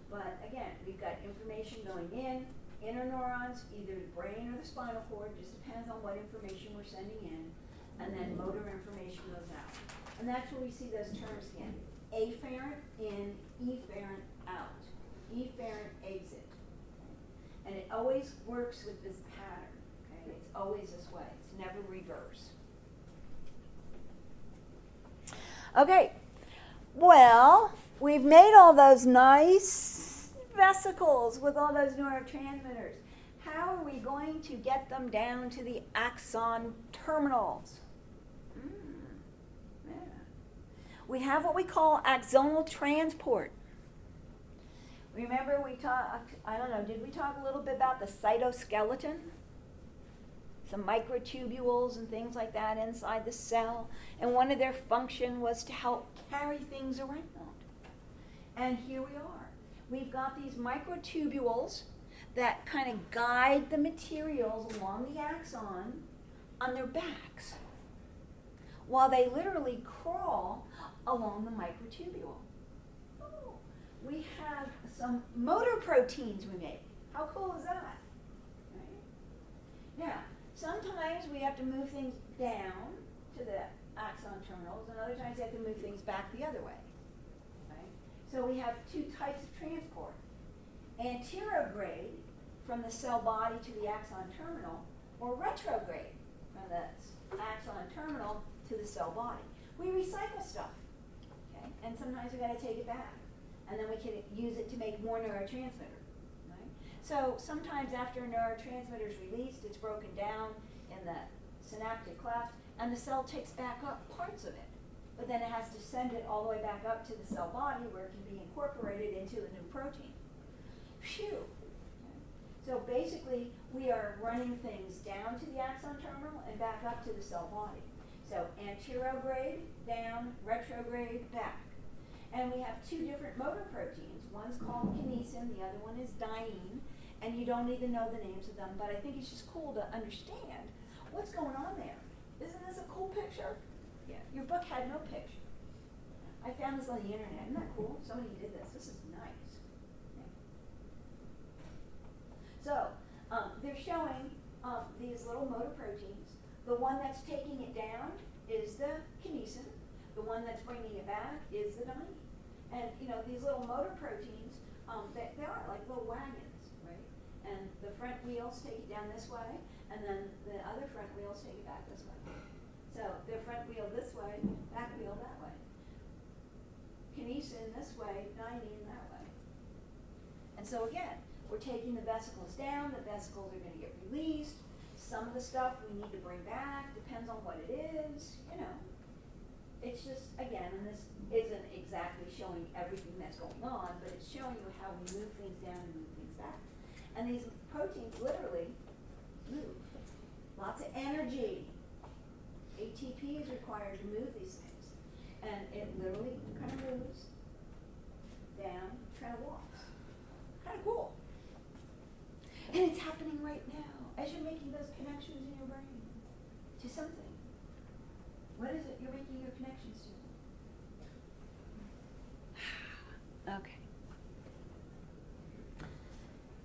But again, we've got information going in, inner neurons, either the brain or the spinal cord, just depends on what information we're sending in, and then motor information goes out. And that's where we see those terms again. Afferent in, efferent out. Efferent exit. And it always works with this pattern, okay? It's always this way, it's never reverse. Okay, well, we've made all those nice vesicles with all those neurotransmitters. How are we going to get them down to the axon terminals? Yeah. We have what we call axonal transport. Remember we talked, I don't know, did we talk a little bit about the cytoskeleton? Some microtubules and things like that inside the cell. And one of their function was to help carry things around. And here we are. We've got these microtubules that kind of guide the materials along the axon on their backs, while they literally crawl along the microtubule. Oh, we have some motor proteins we make. How cool is that? Right? Now, sometimes we have to move things down to the axon terminals, and other times we have to move things back the other way. Right? So we have two types of transport. Anterograde from the cell body to the axon terminal, or retrograde from the axon terminal to the cell body. We recycle stuff, okay? And sometimes we got to take it back, and then we can use it to make more neurotransmitter. Right? So sometimes after a neurotransmitter is released, it's broken down in the synaptic cleft, and the cell takes back up parts of it. But then it has to send it all the way back up to the cell body where it can be incorporated into the new protein. Phew. So basically, we are running things down to the axon terminal and back up to the cell body. So anterograde, down, retrograde, back. And we have two different motor proteins. One's called kinesin, the other one is dyene. And you don't even know the names of them, but I think it's just cool to understand what's going on there. Isn't this a cool picture? Yeah, your book had no picture. I found this on the internet. Isn't that cool? Somebody did this. This is nice. So, they're showing these little motor proteins. The one that's taking it down is the kinesin. The one that's bringing it back is the dyene. And, you know, these little motor proteins, they are like little wagons, right? And the front wheels take it down this way, and then the other front wheels take it back this way. So, the front wheel this way, back wheel that way. Kinesin this way, dyene that way. And so again, we're taking the vesicles down, the vesicles are going to get released. Some of the stuff we need to bring back, depends on what it is, you know. It's just, again, and this isn't exactly showing everything that's going on, but it's showing you how we move things down and move things back. And these proteins literally move. Lots of energy. ATP is required to move these things. And it literally kind of moves down, kind of walks. Kind of cool. And it's happening right now as you're making those connections in your brain to something. What is it you're making your connections to? Okay.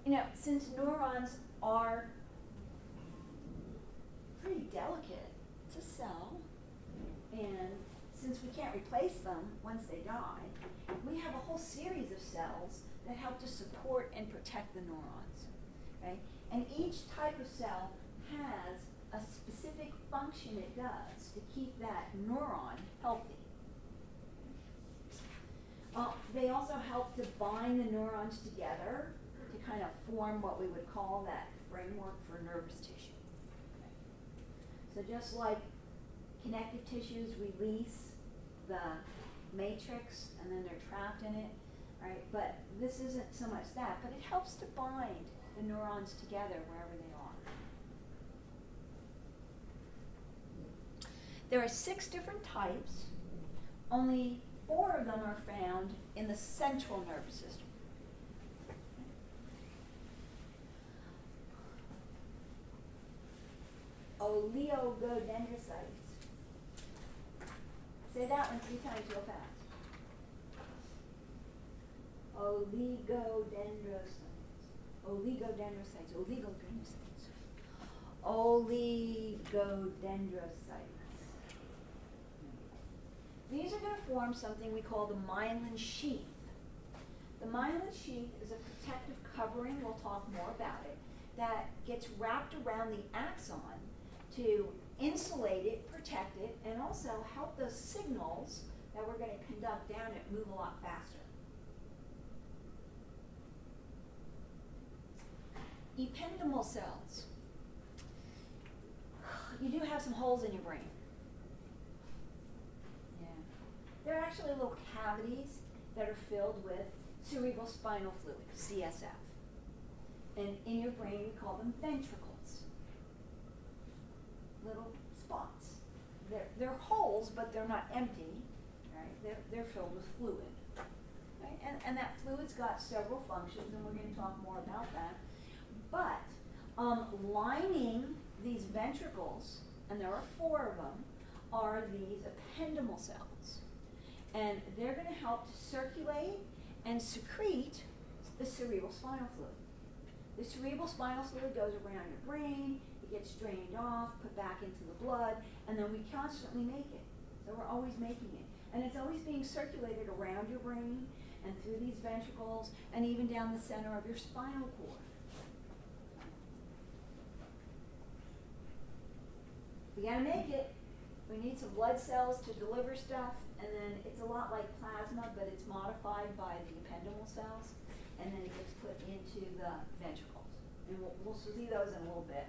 You know, since neurons are pretty delicate. It's a cell, and since we can't replace them once they die, we have a whole series of cells that help to support and protect the neurons, right? And each type of cell has a specific function it does to keep that neuron healthy. They also help to bind the neurons together to kind of form what we would call that framework for nervous tissue. So just like connective tissues release the matrix and then they're trapped in it, right? But this isn't so much that, but it helps to bind the neurons together wherever they are. There are 6 different types. Only 4 of them are found in the central nervous system. Oligodendrocytes. Say that one 3 times real fast. Oligodendrocytes. Oligodendrocytes. Oligodendrocytes. Oligodendrocytes. These are going to form something we call the myelin sheath. The myelin sheath is a protective covering, we'll talk more about it, that gets wrapped around the axon to insulate it, protect it, and also help those signals that we're going to conduct down it move a lot faster. Ependymal cells. You do have some holes in your brain. Yeah. They're actually little cavities that are filled with cerebral spinal fluid, CSF. And in your brain, we call them ventricles. Little spots. They're holes, but they're not empty, right? They're filled with fluid. Right? And that fluid's got several functions, and we're going to talk more about that. But lining these ventricles, and there are 4 of them, are these ependymal cells. And they're going to help to circulate and secrete the cerebral spinal fluid. The cerebral spinal fluid goes around your brain, it gets drained off, put back into the blood, and then we constantly make it. So we're always making it. And it's always being circulated around your brain and through these ventricles and even down the center of your spinal cord. We gotta make it. We need some blood cells to deliver stuff, and then it's a lot like plasma, but it's modified by the ependymal cells, and then it gets put into the ventricles. And we'll see those in a little bit.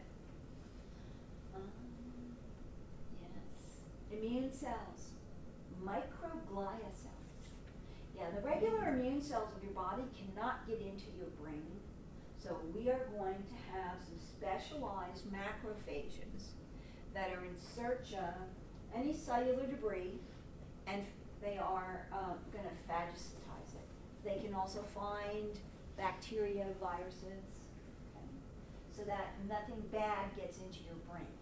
Yes. Immune cells. Microglia cells. Yeah, the regular immune cells of your body cannot get into your brain, so we are going to have some specialized macrophages that are in search of any cellular debris, and they are going to phagocytize it. They can also find bacteria, viruses, okay, so that nothing bad gets into your brain.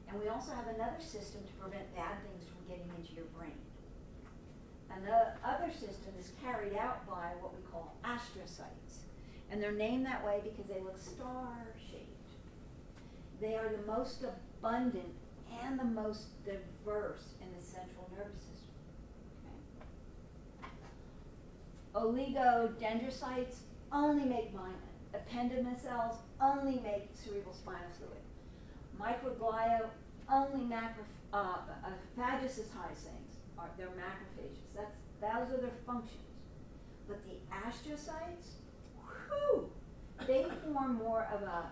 And we also have another system to prevent bad things from getting into your brain. And the other system is carried out by what we call astrocytes. And they're named that way because they look star-shaped. They are the most abundant and the most diverse in the central nervous system. Okay. Oligodendrocytes only make myelin. Ependymal cells only make cerebral spinal fluid. Microglia only phagocytize things. They're macrophages. Those are their functions. But the astrocytes, whew, they form more of a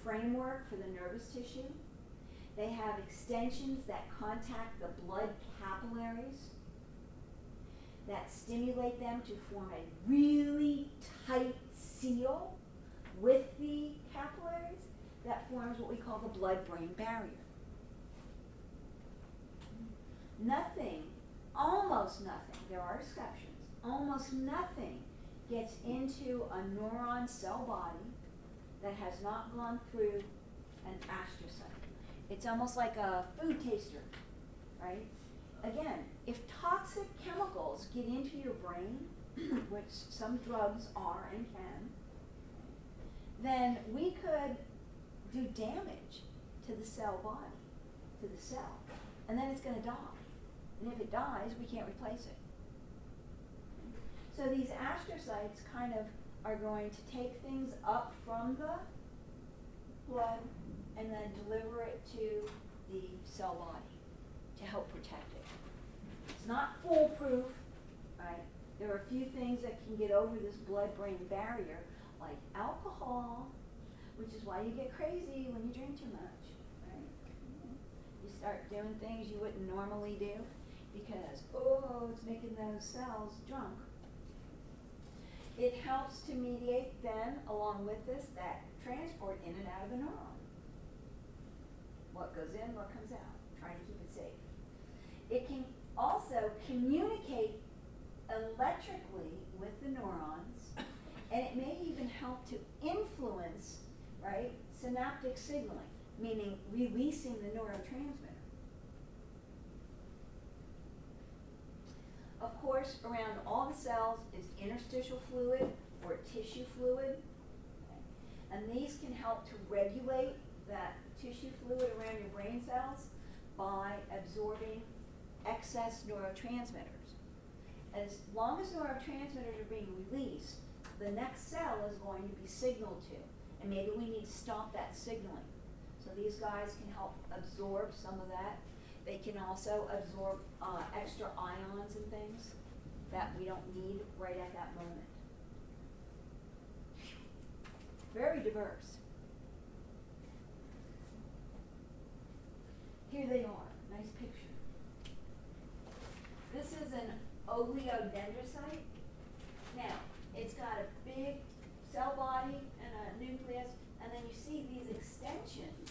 framework for the nervous tissue. They have extensions that contact the blood capillaries that stimulate them to form a really tight seal with the capillaries that forms what we call the blood-brain barrier. Nothing, almost nothing, there are exceptions, almost nothing gets into a neuron cell body that has not gone through an astrocyte. It's almost like a food taster, right? Again, if toxic chemicals get into your brain, which some drugs are and can, then we could do damage to the cell body, to the cell. And then it's going to die. And if it dies, we can't replace it. So these astrocytes kind of are going to take things up from the blood and then deliver it to the cell body to help protect it. It's not foolproof, right? There are a few things that can get over this blood-brain barrier, like alcohol, which is why you get crazy when you drink too much, right? You start doing things you wouldn't normally do because, oh, it's making those cells drunk. It helps to mediate then, along with this, that transport in and out of the neuron. What goes in, what comes out, trying to keep it safe. It can also communicate electrically with the neurons, and it may even help to influence, right, synaptic signaling, meaning releasing the neurotransmitter. Of course, around all the cells is interstitial fluid or tissue fluid, okay? And these can help to regulate that tissue fluid around your brain cells by absorbing excess neurotransmitters. As long as neurotransmitters are being released, the next cell is going to be signaled to, and maybe we need to stop that signaling. So these guys can help absorb some of that. They can also absorb extra ions and things that we don't need right at that moment. Very diverse. Here they are, nice picture. This is an oligodendrocyte. Now, it's got a big cell body and a nucleus, and then you see these extensions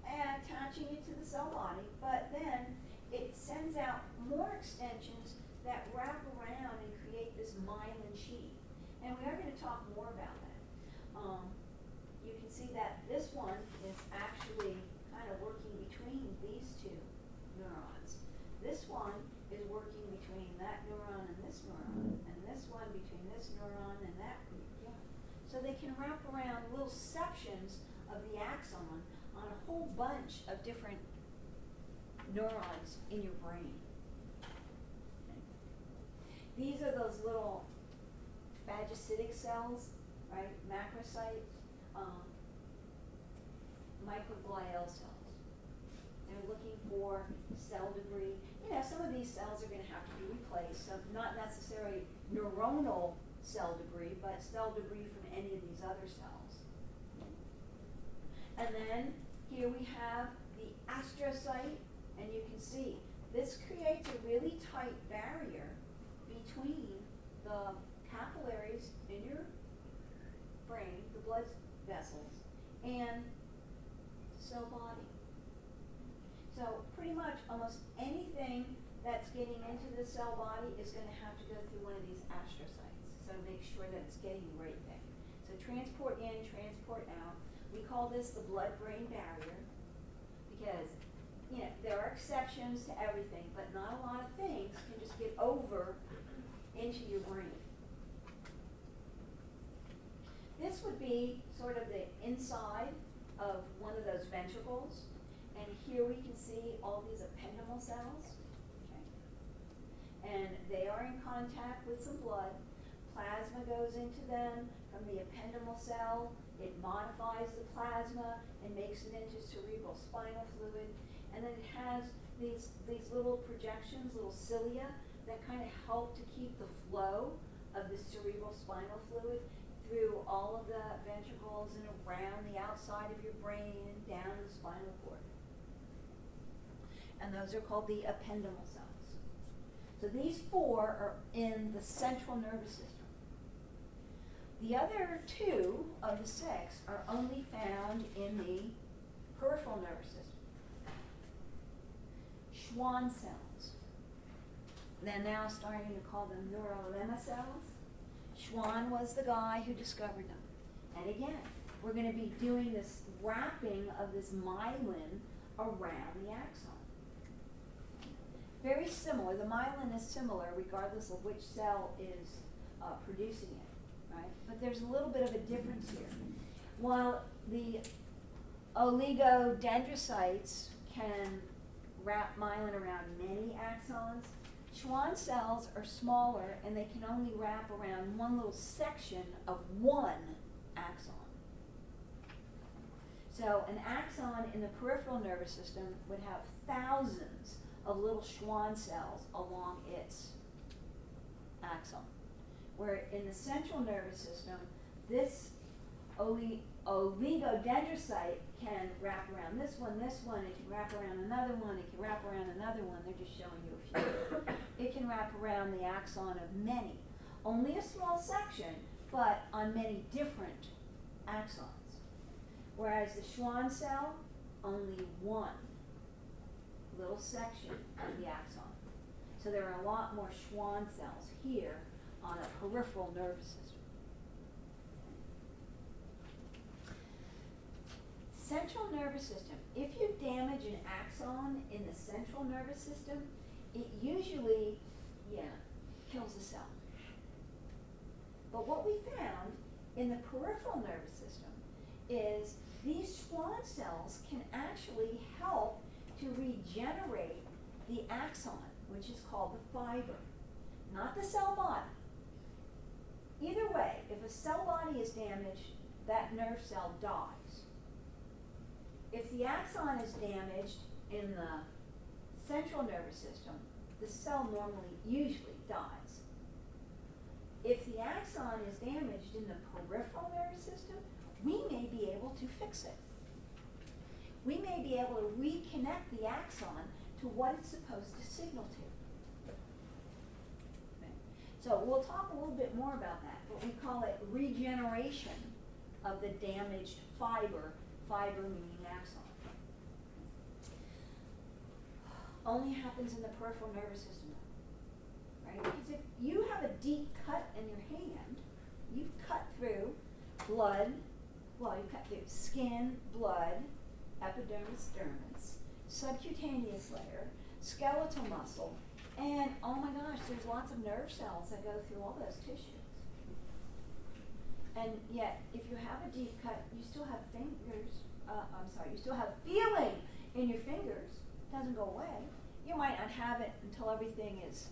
attaching it to the cell body, but then it sends out more extensions that wrap around and create this myelin sheath. And we are going to talk more about that. You can see that this one is actually kind of working between these two neurons. This one is working between that neuron and this neuron, and this one between this neuron and that neuron. So they can wrap around little sections of the axon on a whole bunch of different neurons in your brain. These are those little phagocytic cells, right? Macrocytes, microglial cells. They're looking for cell debris. You know, some of these cells are going to have to be replaced, so not necessarily neuronal cell debris, but cell debris from any of these other cells. And then here we have the astrocyte, and you can see this creates a really tight barrier between the capillaries in your brain, the blood vessels, and the cell body. So pretty much almost anything that's getting into the cell body is going to have to go through one of these astrocytes. So make sure that it's getting the right thing. So transport in, transport out. We call this the blood-brain barrier because, you know, there are exceptions to everything, but not a lot of things can just get over into your brain. This would be sort of the inside of one of those ventricles, and here we can see all these ependymal cells, okay? And they are in contact with some blood. Plasma goes into them from the ependymal cell. It modifies the plasma and makes it into cerebral spinal fluid. And then it has these little projections, little cilia, that kind of help to keep the flow of the cerebral spinal fluid through all of the ventricles and around the outside of your brain and down the spinal cord. And those are called the ependymal cells. So these four are in the central nervous system. The other two of the six are only found in the peripheral nervous system. Schwann cells. They're now starting to call them neurolemma cells. Schwann was the guy who discovered them. And again, we're going to be doing this wrapping of this myelin around the axon. Very similar. The myelin is similar regardless of which cell is producing it, right? But there's a little bit of a difference here. while the oligodendrocytes can wrap myelin around many axons, Schwann cells are smaller and they can only wrap around one little section of one axon. So an axon in the peripheral nervous system would have thousands of little Schwann cells along its axon. Where in the central nervous system, this oligodendrocyte can wrap around this one, it can wrap around another one, it can wrap around another one. They're just showing you a few. It can wrap around the axon of many. Only a small section, but on many different axons. Whereas the Schwann cell, only one little section of the axon. So there are a lot more Schwann cells here on a peripheral nervous system. Central nervous system. If you damage an axon in the central nervous system, it usually, kills the cell. But what we found in the peripheral nervous system is these Schwann cells can actually help to regenerate the axon, which is called the fiber, not the cell body. Either way, if a cell body is damaged, that nerve cell dies. If the axon is damaged in the central nervous system, the cell usually dies. If the axon is damaged in the peripheral nervous system, we may be able to fix it. We may be able to reconnect the axon to what it's supposed to signal to. Okay. So we'll talk a little bit more about that, but we call it regeneration of the damaged fiber meaning axon. Only happens in the peripheral nervous system, right? Because if you have a deep cut in your hand, you've cut through blood, you cut through skin, blood, epidermis, dermis, subcutaneous layer, skeletal muscle, and oh my gosh, there's lots of nerve cells that go through all those tissues. And yet, if you have a deep cut, you still have you still have feeling in your fingers. It doesn't go away. You might not have it until everything is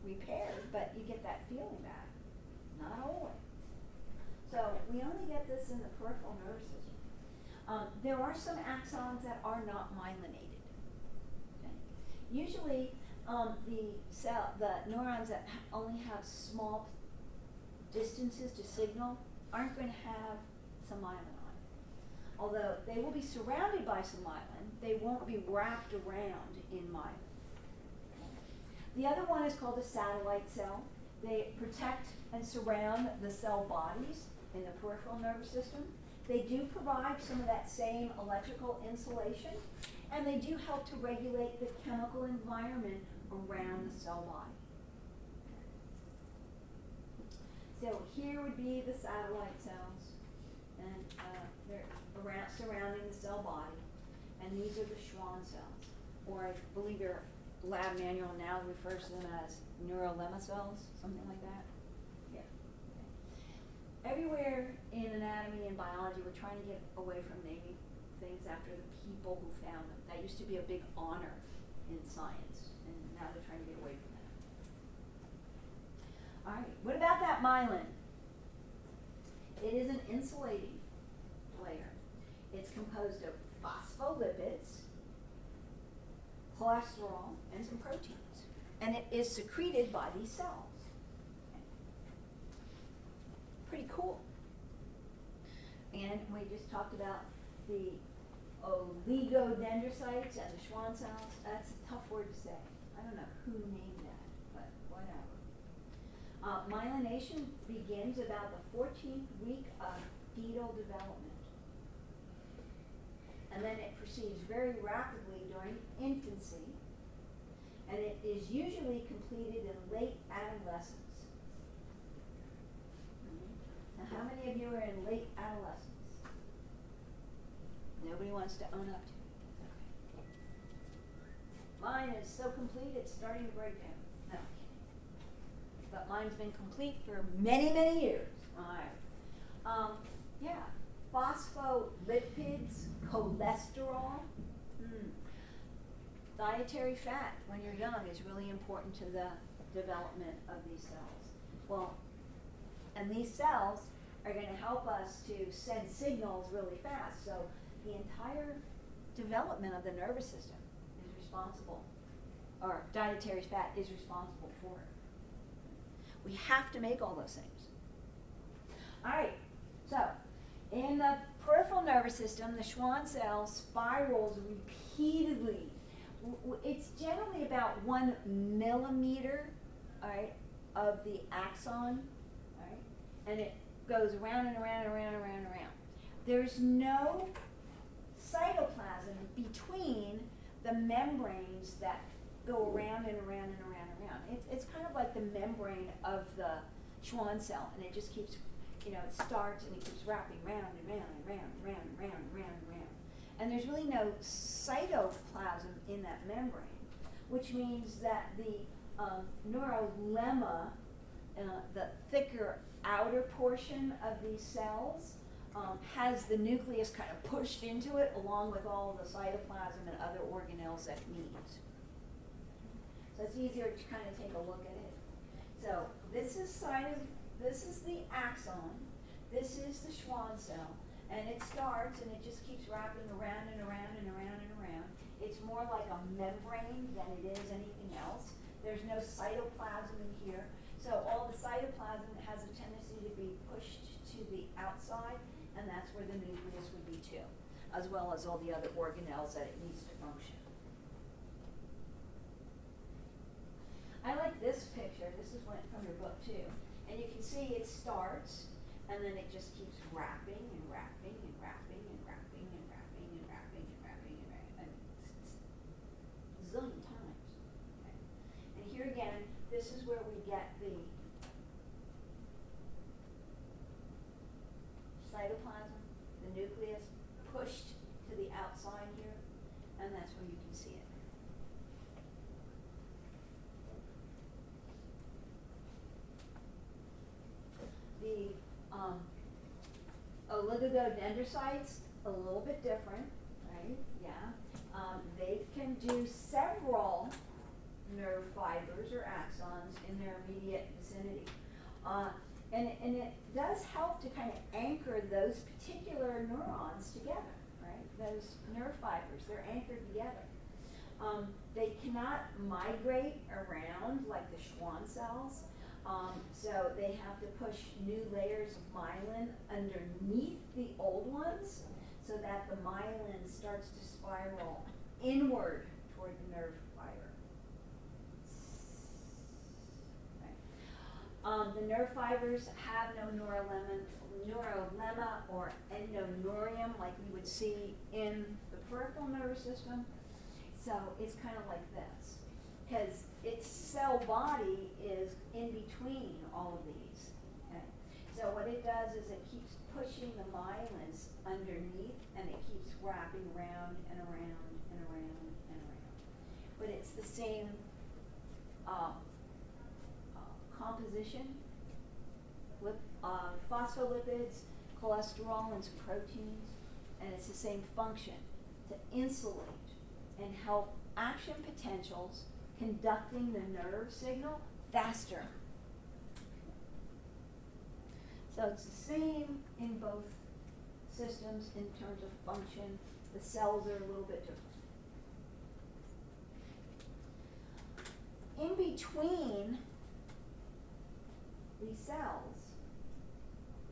repaired, but you get that feeling back. Not always. So we only get this in the peripheral nervous system. There are some axons that are not myelinated. Okay? Usually, the neurons that only have small distances to signal aren't going to have some myelin on it. Although they will be surrounded by some myelin, they won't be wrapped around in myelin. The other one is called a satellite cell. They protect and surround the cell bodies in the peripheral nervous system. They do provide some of that same electrical insulation, and they do help to regulate the chemical environment around the cell body. So here would be the satellite cells, and they're surrounding the cell body, and these are the Schwann cells, or I believe your lab manual now refers to them as neurolemma cells, something like that. Yeah. Okay. Everywhere in anatomy and biology, we're trying to get away from naming things after the people who found them. That used to be a big honor in science, and now they're trying to get away from that. All right, what about that myelin? It is an insulating layer. It's composed of phospholipids, cholesterol, and some proteins. And it is secreted by these cells. Okay. Pretty cool. And we just talked about the oligodendrocytes and the Schwann cells. That's a tough word to say. I don't know who named that, but whatever. Myelination begins about the 14th week of fetal development. And then it proceeds very rapidly during infancy, and it is usually completed in late adolescence. Now, how many of you are in late adolescence? Nobody wants to own up to it. Okay. Mine is so complete it's starting to break down. No. But mine's been complete for many, many years. All right. phospholipids, cholesterol. Dietary fat when you're young is really important to the development of these cells. Well, and these cells are going to help us to send signals really fast. So the entire development of the nervous system is responsible, or dietary fat is responsible for it. We have to make all those things. All right, so in the peripheral nervous system, the Schwann cell spirals repeatedly. It's generally about 1 millimeter, all right, of the axon, all right, and it goes around and around and around and around and around. There's no cytoplasm between the membranes that go around and around and around and around. It's kind of like the membrane of the Schwann cell, and it just keeps, it starts and it keeps wrapping round and round and round and round and round and round and round. And there's really no cytoplasm in that membrane, which means that the neurolemma, the thicker outer portion of these cells, has the nucleus kind of pushed into it along with all of the cytoplasm and other organelles that it needs. So it's easier to kind of take a look at it. So this is the axon, this is the Schwann cell, and it starts and it just keeps wrapping around and around and around and around. It's more like a membrane than it is anything else. There's no cytoplasm in here. So all the cytoplasm has a tendency to be pushed to the outside, and that's where the nucleus would be too, as well as all the other organelles that it needs to function. I like this picture. This is from your book too. And you can see it starts, and then it just keeps wrapping and wrapping and wrapping and wrapping and wrapping and wrapping and wrapping and wrapping, a zillion times. Okay. And here again, this is where we get the cytoplasm, the nucleus, pushed to the outside here, and that's where you can see it. The oligodendrocytes, a little bit different, right? Yeah. They can do several nerve fibers or axons in their immediate vicinity. And it does help to kind of anchor those particular neurons together, right? Those nerve fibers, they're anchored together. They cannot migrate around like the Schwann cells. So they have to push new layers of myelin underneath the old ones so that the myelin starts to spiral inward toward the nerve fiber. Okay. The nerve fibers have no neurolemma or endoneurium like we would see in the peripheral nervous system. So it's kind of like this, because its cell body is in between all of these. Okay? So what it does is it keeps pushing the myelins underneath, and it keeps wrapping around and around and around and around. But it's the same composition, phospholipids, cholesterol, and some proteins, and it's the same function, to insulate and help action potentials conducting the nerve signal faster. So it's the same in both systems in terms of function. The cells are a little bit different. In between these cells,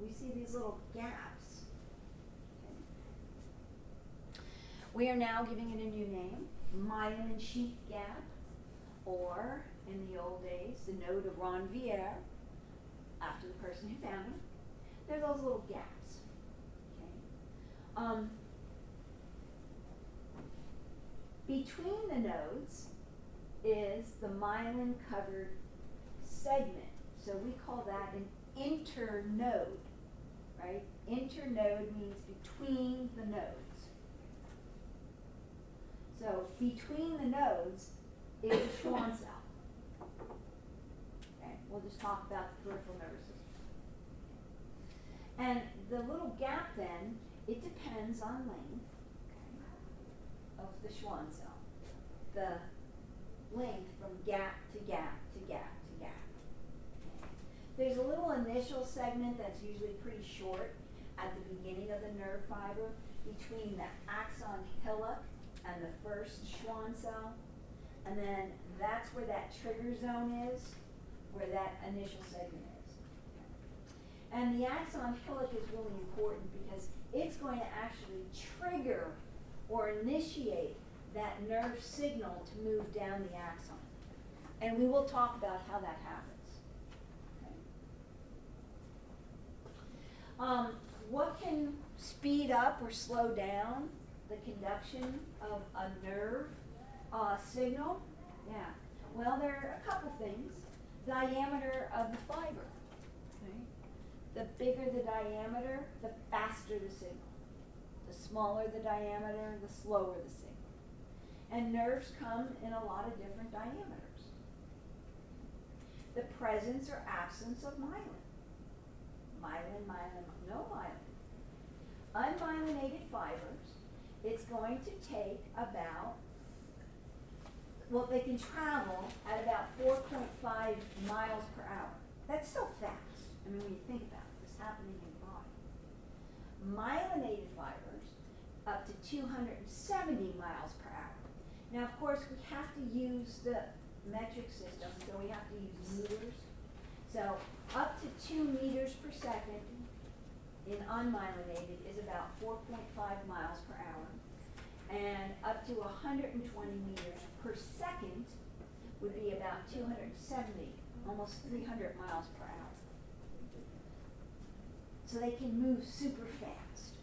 we see these little gaps. Okay. We are now giving it a new name, myelin sheath gap, or in the old days, the node of Ranvier, after the person who found them. They're those little gaps. Okay. Between the nodes is the myelin-covered segment. So we call that an internode, right? Internode means between the nodes. So between the nodes is the Schwann cell. Okay, we'll just talk about the peripheral nervous system. And the little gap then, it depends on length, okay, of the Schwann cell. The length from gap to gap to gap to gap. Okay. There's a little initial segment that's usually pretty short at the beginning of the nerve fiber between the axon hillock and the first Schwann cell. And then that's where that trigger zone is, where that initial segment is. And the axon hillock is really important because it's going to actually trigger or initiate that nerve signal to move down the axon. And we will talk about how that happens. Okay. What can speed up or slow down the conduction of a nerve signal? Yeah. Well, there are a couple things. Diameter of the fiber. Okay. The bigger the diameter, the faster the signal. The smaller the diameter, the slower the signal. And nerves come in a lot of different diameters. The presence or absence of myelin. Myelin, myelin, no myelin. Unmyelinated fibers, it's going to take about, well, they can travel at about 4.5 miles per hour. That's so fast. I mean, when you think about it, it's happening in the body. Myelinated fibers, up to 270 miles per hour. Now, of course, we have to use the metric system, so we have to use meters. So, up to 2 meters per second in unmyelinated is about 4.5 miles per hour. And up to 120 meters per second would be about 270, almost 300 miles per hour. So they can move super fast.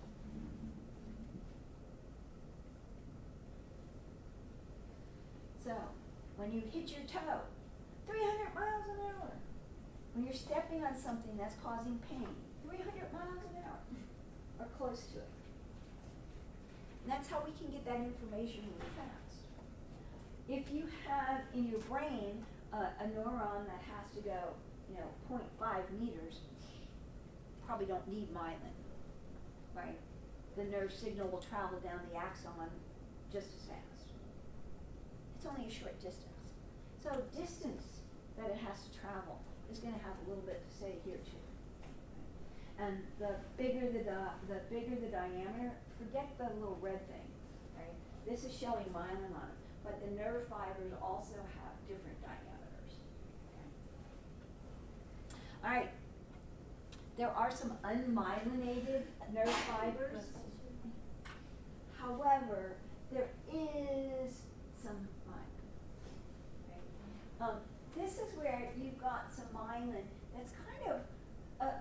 So, when you hit your toe, 300 miles an hour. When you're stepping on something that's causing pain, 300 miles an hour, or close to it. And that's how we can get that information really fast. If you have in your brain a neuron that has to go, 0.5 meters, probably don't need myelin, right? The nerve signal will travel down the axon just as fast. It's only a short distance. So distance that it has to travel is going to have a little bit to say here too. And the bigger the diameter, forget the little red thing, right? This is showing myelin on it, but the nerve fibers also have different diameters. Okay. All right. There are some unmyelinated nerve fibers. However, there is some myelin. Okay. This is where you've got some myelin that's kind of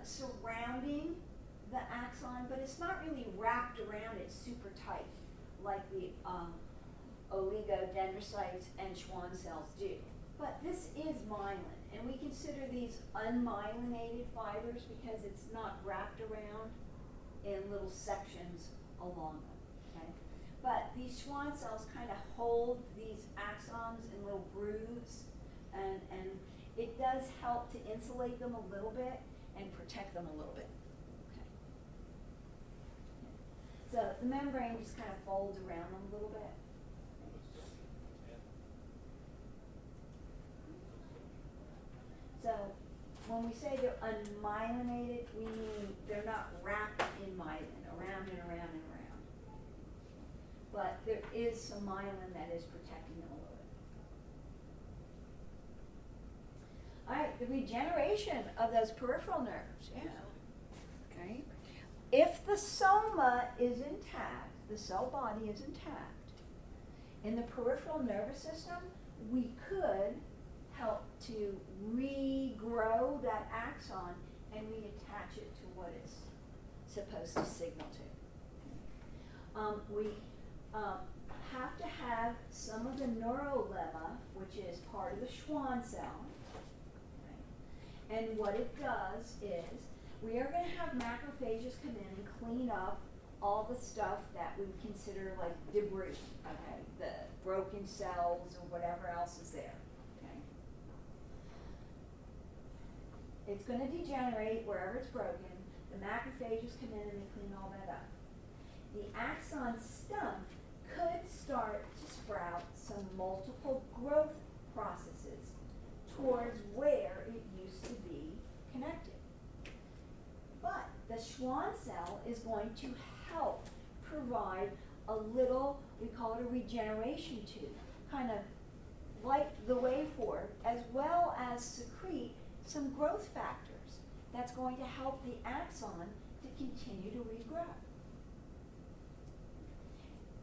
surrounding the axon, but it's not really wrapped around it super tight like the oligodendrocytes and Schwann cells do. But this is myelin, and we consider these unmyelinated fibers because it's not wrapped around in little sections along them. Okay? But these Schwann cells kind of hold these axons in little grooves, and it does help to insulate them a little bit and protect them a little bit. Okay. So the membrane just kind of folds around them a little bit. So when we say they're unmyelinated, we mean they're not wrapped in myelin, around and around and around. But there is some myelin that is protecting them a little bit. All right, the regeneration of those peripheral nerves, yeah. Okay. If the soma is intact, the cell body is intact, in the peripheral nervous system, we could help to regrow that axon and reattach it to what it's supposed to signal to. We have to have some of the neurolemma, which is part of the Schwann cell. Okay. And what it does is, we are going to have macrophages come in and clean up all the stuff that we consider like debris, okay, the broken cells or whatever else is there. It's going to degenerate wherever it's broken. The macrophages come in and they clean all that up. The axon stump could start to sprout some multiple growth processes towards where it used to be connected. But the Schwann cell is going to help provide a little, we call it a regeneration tube, kind of light the way forward, as well as secrete some growth factors that's going to help the axon to continue to regrow.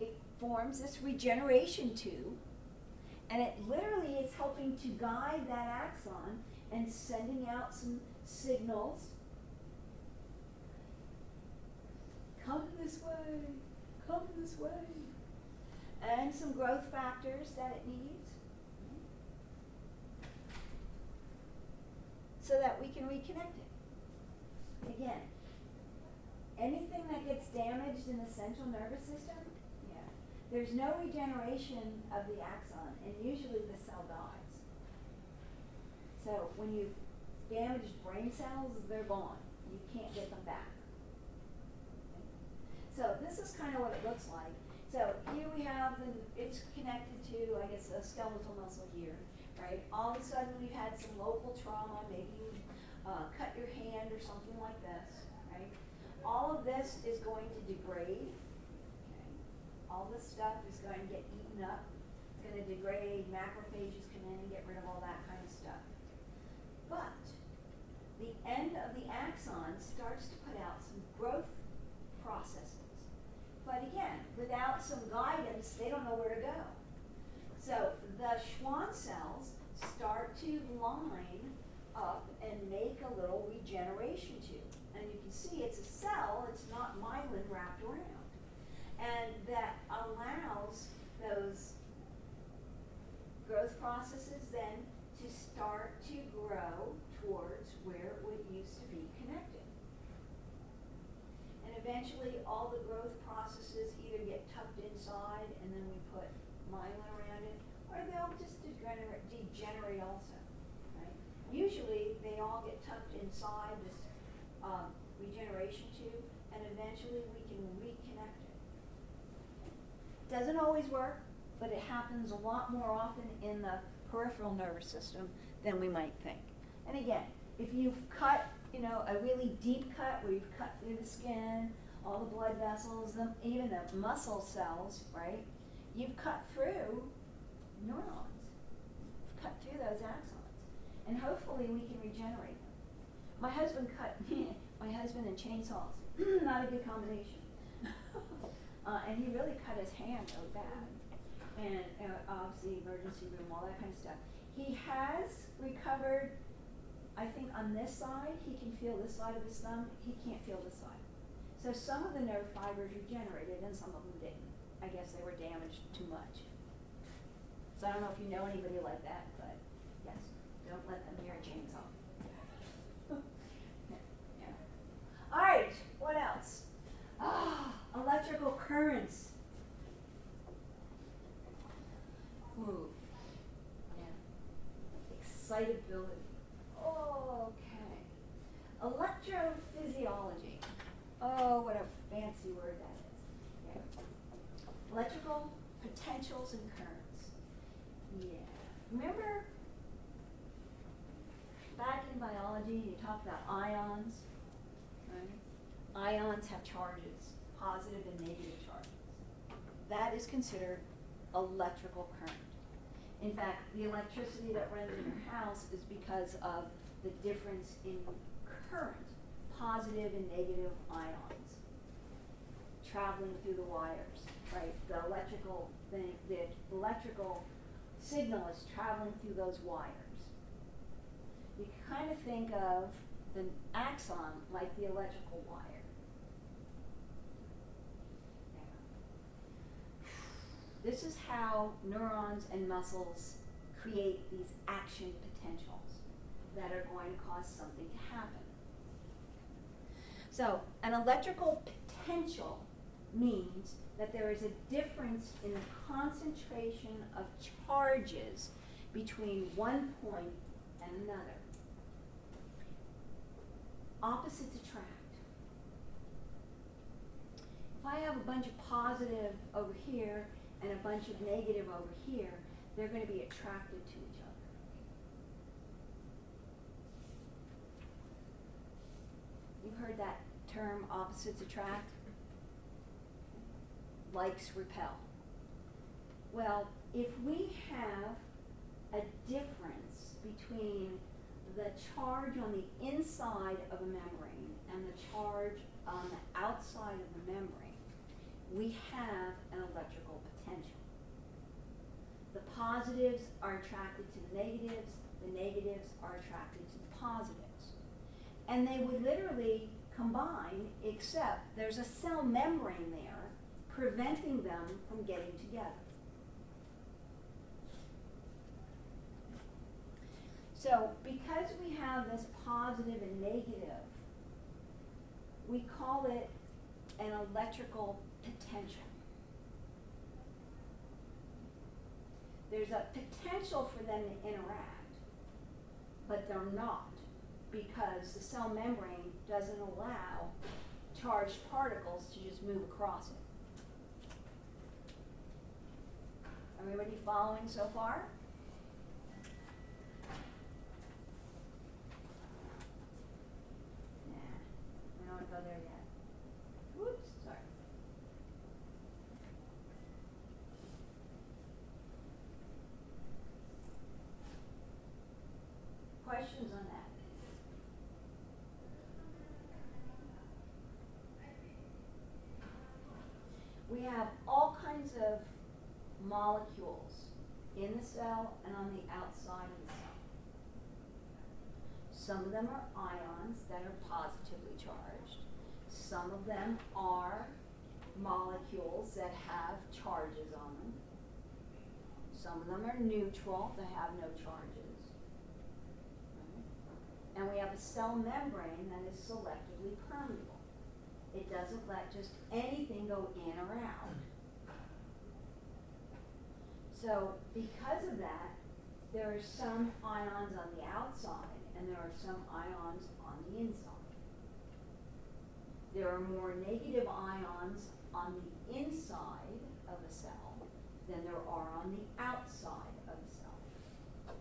It forms this regeneration tube, and it literally is helping to guide that axon and sending out some signals. Come this way, come this way. And some growth factors that it needs, so that we can reconnect it. Again, anything that gets damaged in the central nervous system, there's no regeneration of the axon, and usually the cell dies. So when you've damaged brain cells, they're gone. You can't get them back. So this is kind of what it looks like. So here we have it's connected to, I guess, a skeletal muscle here, right? All of a sudden we've had some local trauma, maybe you cut your hand or something like this, right? All of this is going to degrade. All this stuff is going to get eaten up. It's going to degrade, macrophages come in and get rid of all that kind of stuff. But the end of the axon starts to put out some growth processes. But again, without some guidance, they don't know where to go. So the Schwann cells start to line up and make a little regeneration tube. And you can see it's a cell, it's not myelin wrapped around. And that allows those growth processes then to start to grow towards where it would used to be connected. And eventually all the growth processes either get tucked inside and then we put myelin around it, or they'll just degenerate also, right? Usually they all get tucked inside this regeneration tube, and eventually we can reconnect it. Doesn't always work, but it happens a lot more often in the peripheral nervous system than we might think. And again, if you've cut, a really deep cut where you've cut through the skin, all the blood vessels, even the muscle cells, right? You've cut through neurons. You've cut through those axons. And hopefully we can regenerate them. My husband and chainsaws, not a good combination. And he really cut his hand really bad. And obviously emergency room, all that kind of stuff. He has recovered, I think on this side, he can feel this side of his thumb, he can't feel this side. So some of the nerve fibers regenerated and some of them didn't. I guess they were damaged too much. So I don't know if you know anybody like that, but yes, don't let them hear a chainsaw. Yeah. All right, what else? Electrical currents. Ooh, yeah. Excitability. Okay. Electrophysiology. Oh, what a fancy word that is. Yeah. Electrical potentials and currents. Yeah. Remember back in biology you talked about ions, right? Ions have charges, positive and negative charges. That is considered electrical current. In fact, the electricity that runs in your house is because of the difference in current, positive and negative ions traveling through the wires, right? The electrical signal is traveling through those wires. You kind of think of the axon like the electrical wire. This is how neurons and muscles create these action potentials that are going to cause something to happen. So, an electrical potential means that there is a difference in the concentration of charges between one point and another. Opposites attract. I have a bunch of positive over here and a bunch of negative over here, they're going to be attracted to each other. You've heard that term, opposites attract? Likes repel. Well, if we have a difference between the charge on the inside of a membrane and the charge on the outside of the membrane, we have an electrical potential. The positives are attracted to the negatives are attracted to the positives. And they would literally combine, except there's a cell membrane there preventing them from getting together. So because we have this positive and negative, we call it an electrical potential. There's a potential for them to interact, but they're not, because the cell membrane doesn't allow charged particles to just move across it. Everybody following so far? Nah, we don't want to go there yet. Whoops, sorry. Questions on that? We have all kinds of molecules in the cell and on the outside of the cell. Some of them are ions that are positively charged. Some of them are molecules that have charges on them. Some of them are neutral, that have no charges. Right? And we have a cell membrane that is selectively permeable. It doesn't let just anything go in or out. So because of that, there are some ions on the outside and there are some ions on the inside. There are more negative ions on the inside of a cell than there are on the outside of the cell.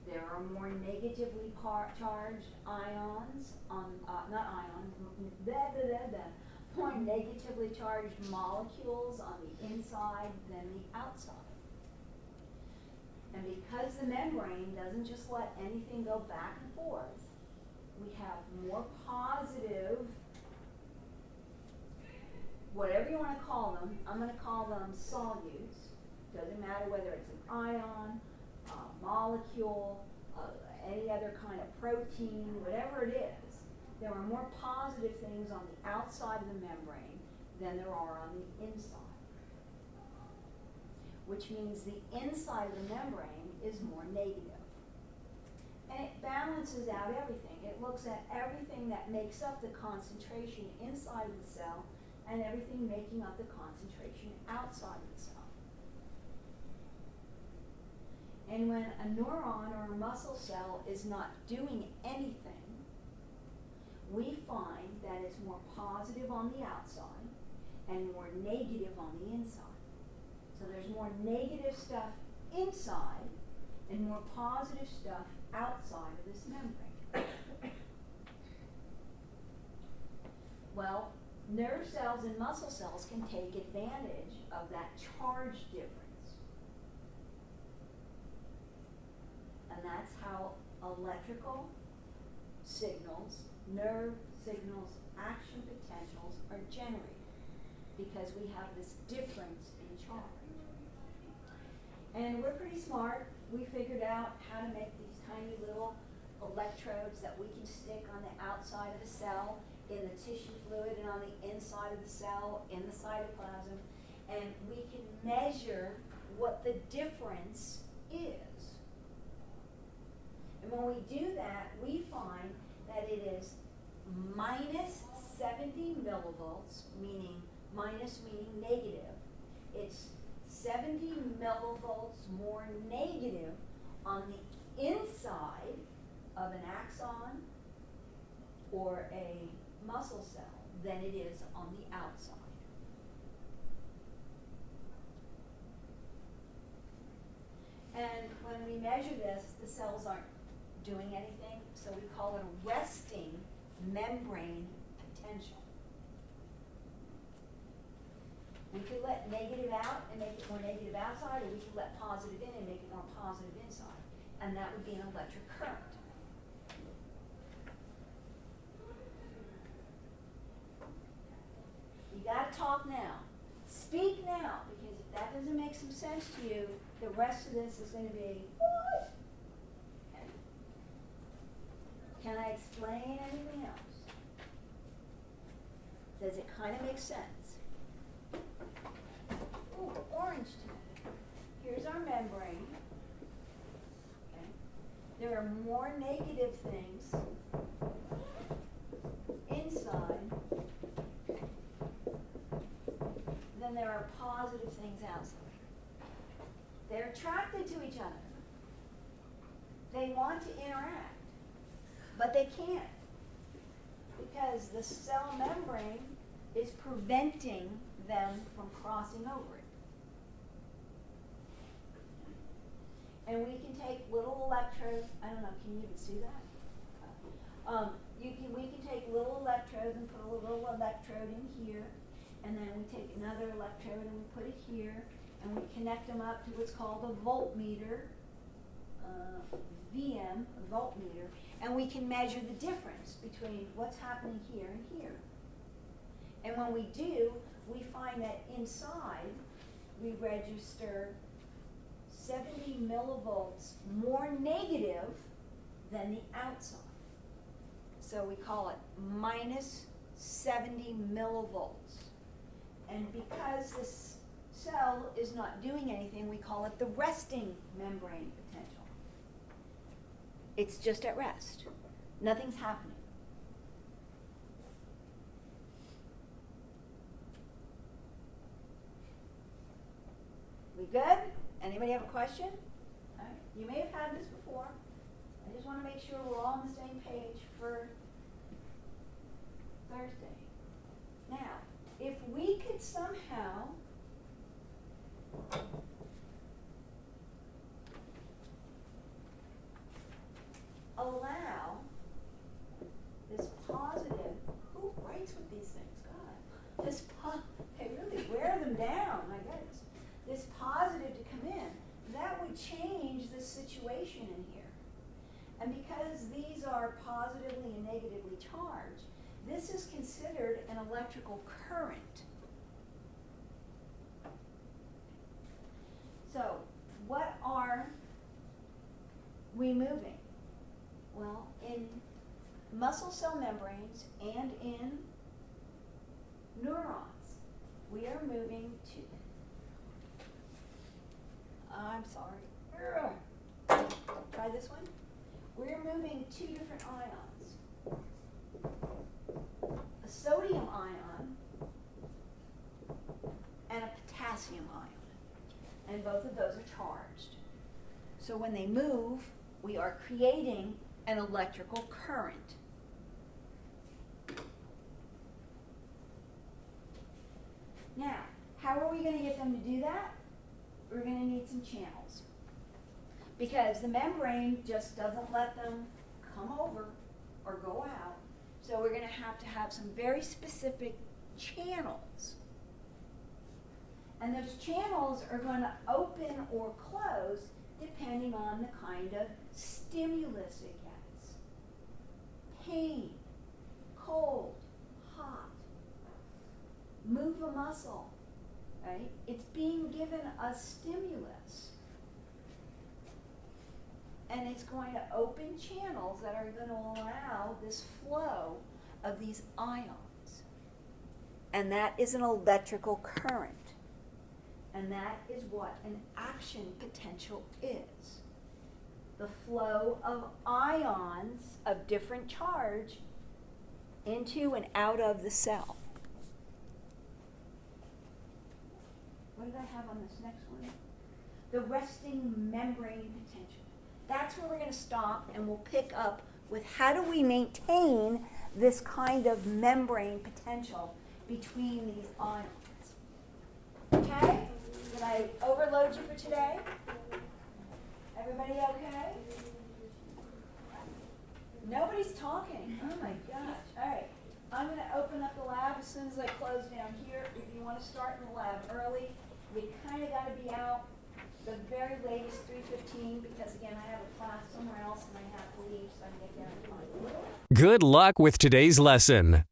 There are more negatively charged ions on, more negatively charged molecules on the inside than the outside. And because the membrane doesn't just let anything go back and forth, we have more positive, whatever you want to call them, I'm going to call them solutes. Doesn't matter whether it's an ion, molecule, any other kind of protein, whatever it is. There are more positive things on the outside of the membrane than there are on the inside. Which means the inside of the membrane is more negative. And it balances out everything. It looks at everything that makes up the concentration inside of the cell and everything making up the concentration outside of the cell. And when a neuron or a muscle cell is not doing anything, we find that it's more positive on the outside and more negative on the inside. So there's more negative stuff inside and more positive stuff outside of this membrane. Well, nerve cells and muscle cells can take advantage of that charge difference. And that's how electrical signals, nerve signals, action potentials are generated, because we have this difference in charge. And we're pretty smart. We figured out how to make these tiny little electrodes that we can stick on the outside of the cell, in the tissue fluid, and on the inside of the cell, in the cytoplasm, and we can measure what the difference is. And when we do that, we find that it is minus 70 millivolts, meaning minus meaning negative. It's 70 millivolts more negative on the inside of an axon or a muscle cell than it is on the outside. And when we measure this, the cells aren't doing anything, so we call it a resting membrane potential. We could let negative out and make it more negative outside, or we could let positive in and make it more positive inside. And that would be an electric current. You gotta talk now. Speak now, because if that doesn't make some sense to you, the rest of this is gonna be, what? Okay. Can I explain anything else? Does it kind of make sense? Ooh, orange today. Here's our membrane. Okay. There are more negative things inside than there are positive things outside. They're attracted to each other. They want to interact, but they can't, because the cell membrane is preventing them from crossing over it. And we can take little electrodes, I don't know, can you even see that? We can take little electrodes and put a little electrode in here, and then we take another electrode and we put it here, and we connect them up to what's called a voltmeter, VM, a voltmeter, and we can measure the difference between what's happening here and here. And when we do, we find that inside we register 70 millivolts more negative than the outside. So we call it minus 70 millivolts. And because this cell is not doing anything, we call it the resting membrane potential. It's just at rest. Nothing's happening. We good? Anybody have a question? All right. You may have had this before. I just want to make sure we're all on the same page for Thursday. Now, if we could somehow allow this positive, who writes with these things? God, they really wear them down, my goodness. This positive to come in, that would change the situation in here. And because these are positively and negatively charged, this is considered an electrical current. So, what are we moving? Well, in muscle cell membranes and in neurons, we are moving to, I'm sorry, try this one. We're moving two different ions. A sodium ion and a potassium ion. And both of those are charged. So when they move, we are creating an electrical current. Now, how are we going to get them to do that? We're going to need some channels. Because the membrane just doesn't let them come over or go out. So we're going to have some very specific channels. And those channels are going to open or close depending on the kind of stimulus it gets. Pain, cold, hot, move a muscle, right? It's being given a stimulus. And it's going to open channels that are going to allow this flow of these ions. And that is an electrical current. And that is what an action potential is. The flow of ions of different charge into and out of the cell. What did I have on this next one? The resting membrane potential. That's where we're going to stop, and we'll pick up with how do we maintain this kind of membrane potential between these ions. Okay? Did I overload you for today? Everybody okay? Nobody's talking. Oh my gosh. All right. I'm going to open up the lab as soon as I close down here. If you want to start in the lab early, you kind of got to be out the very latest 3:15 because, again, I have a class somewhere else and I have to leave, so I'm going to get there in time. Good luck with today's lesson.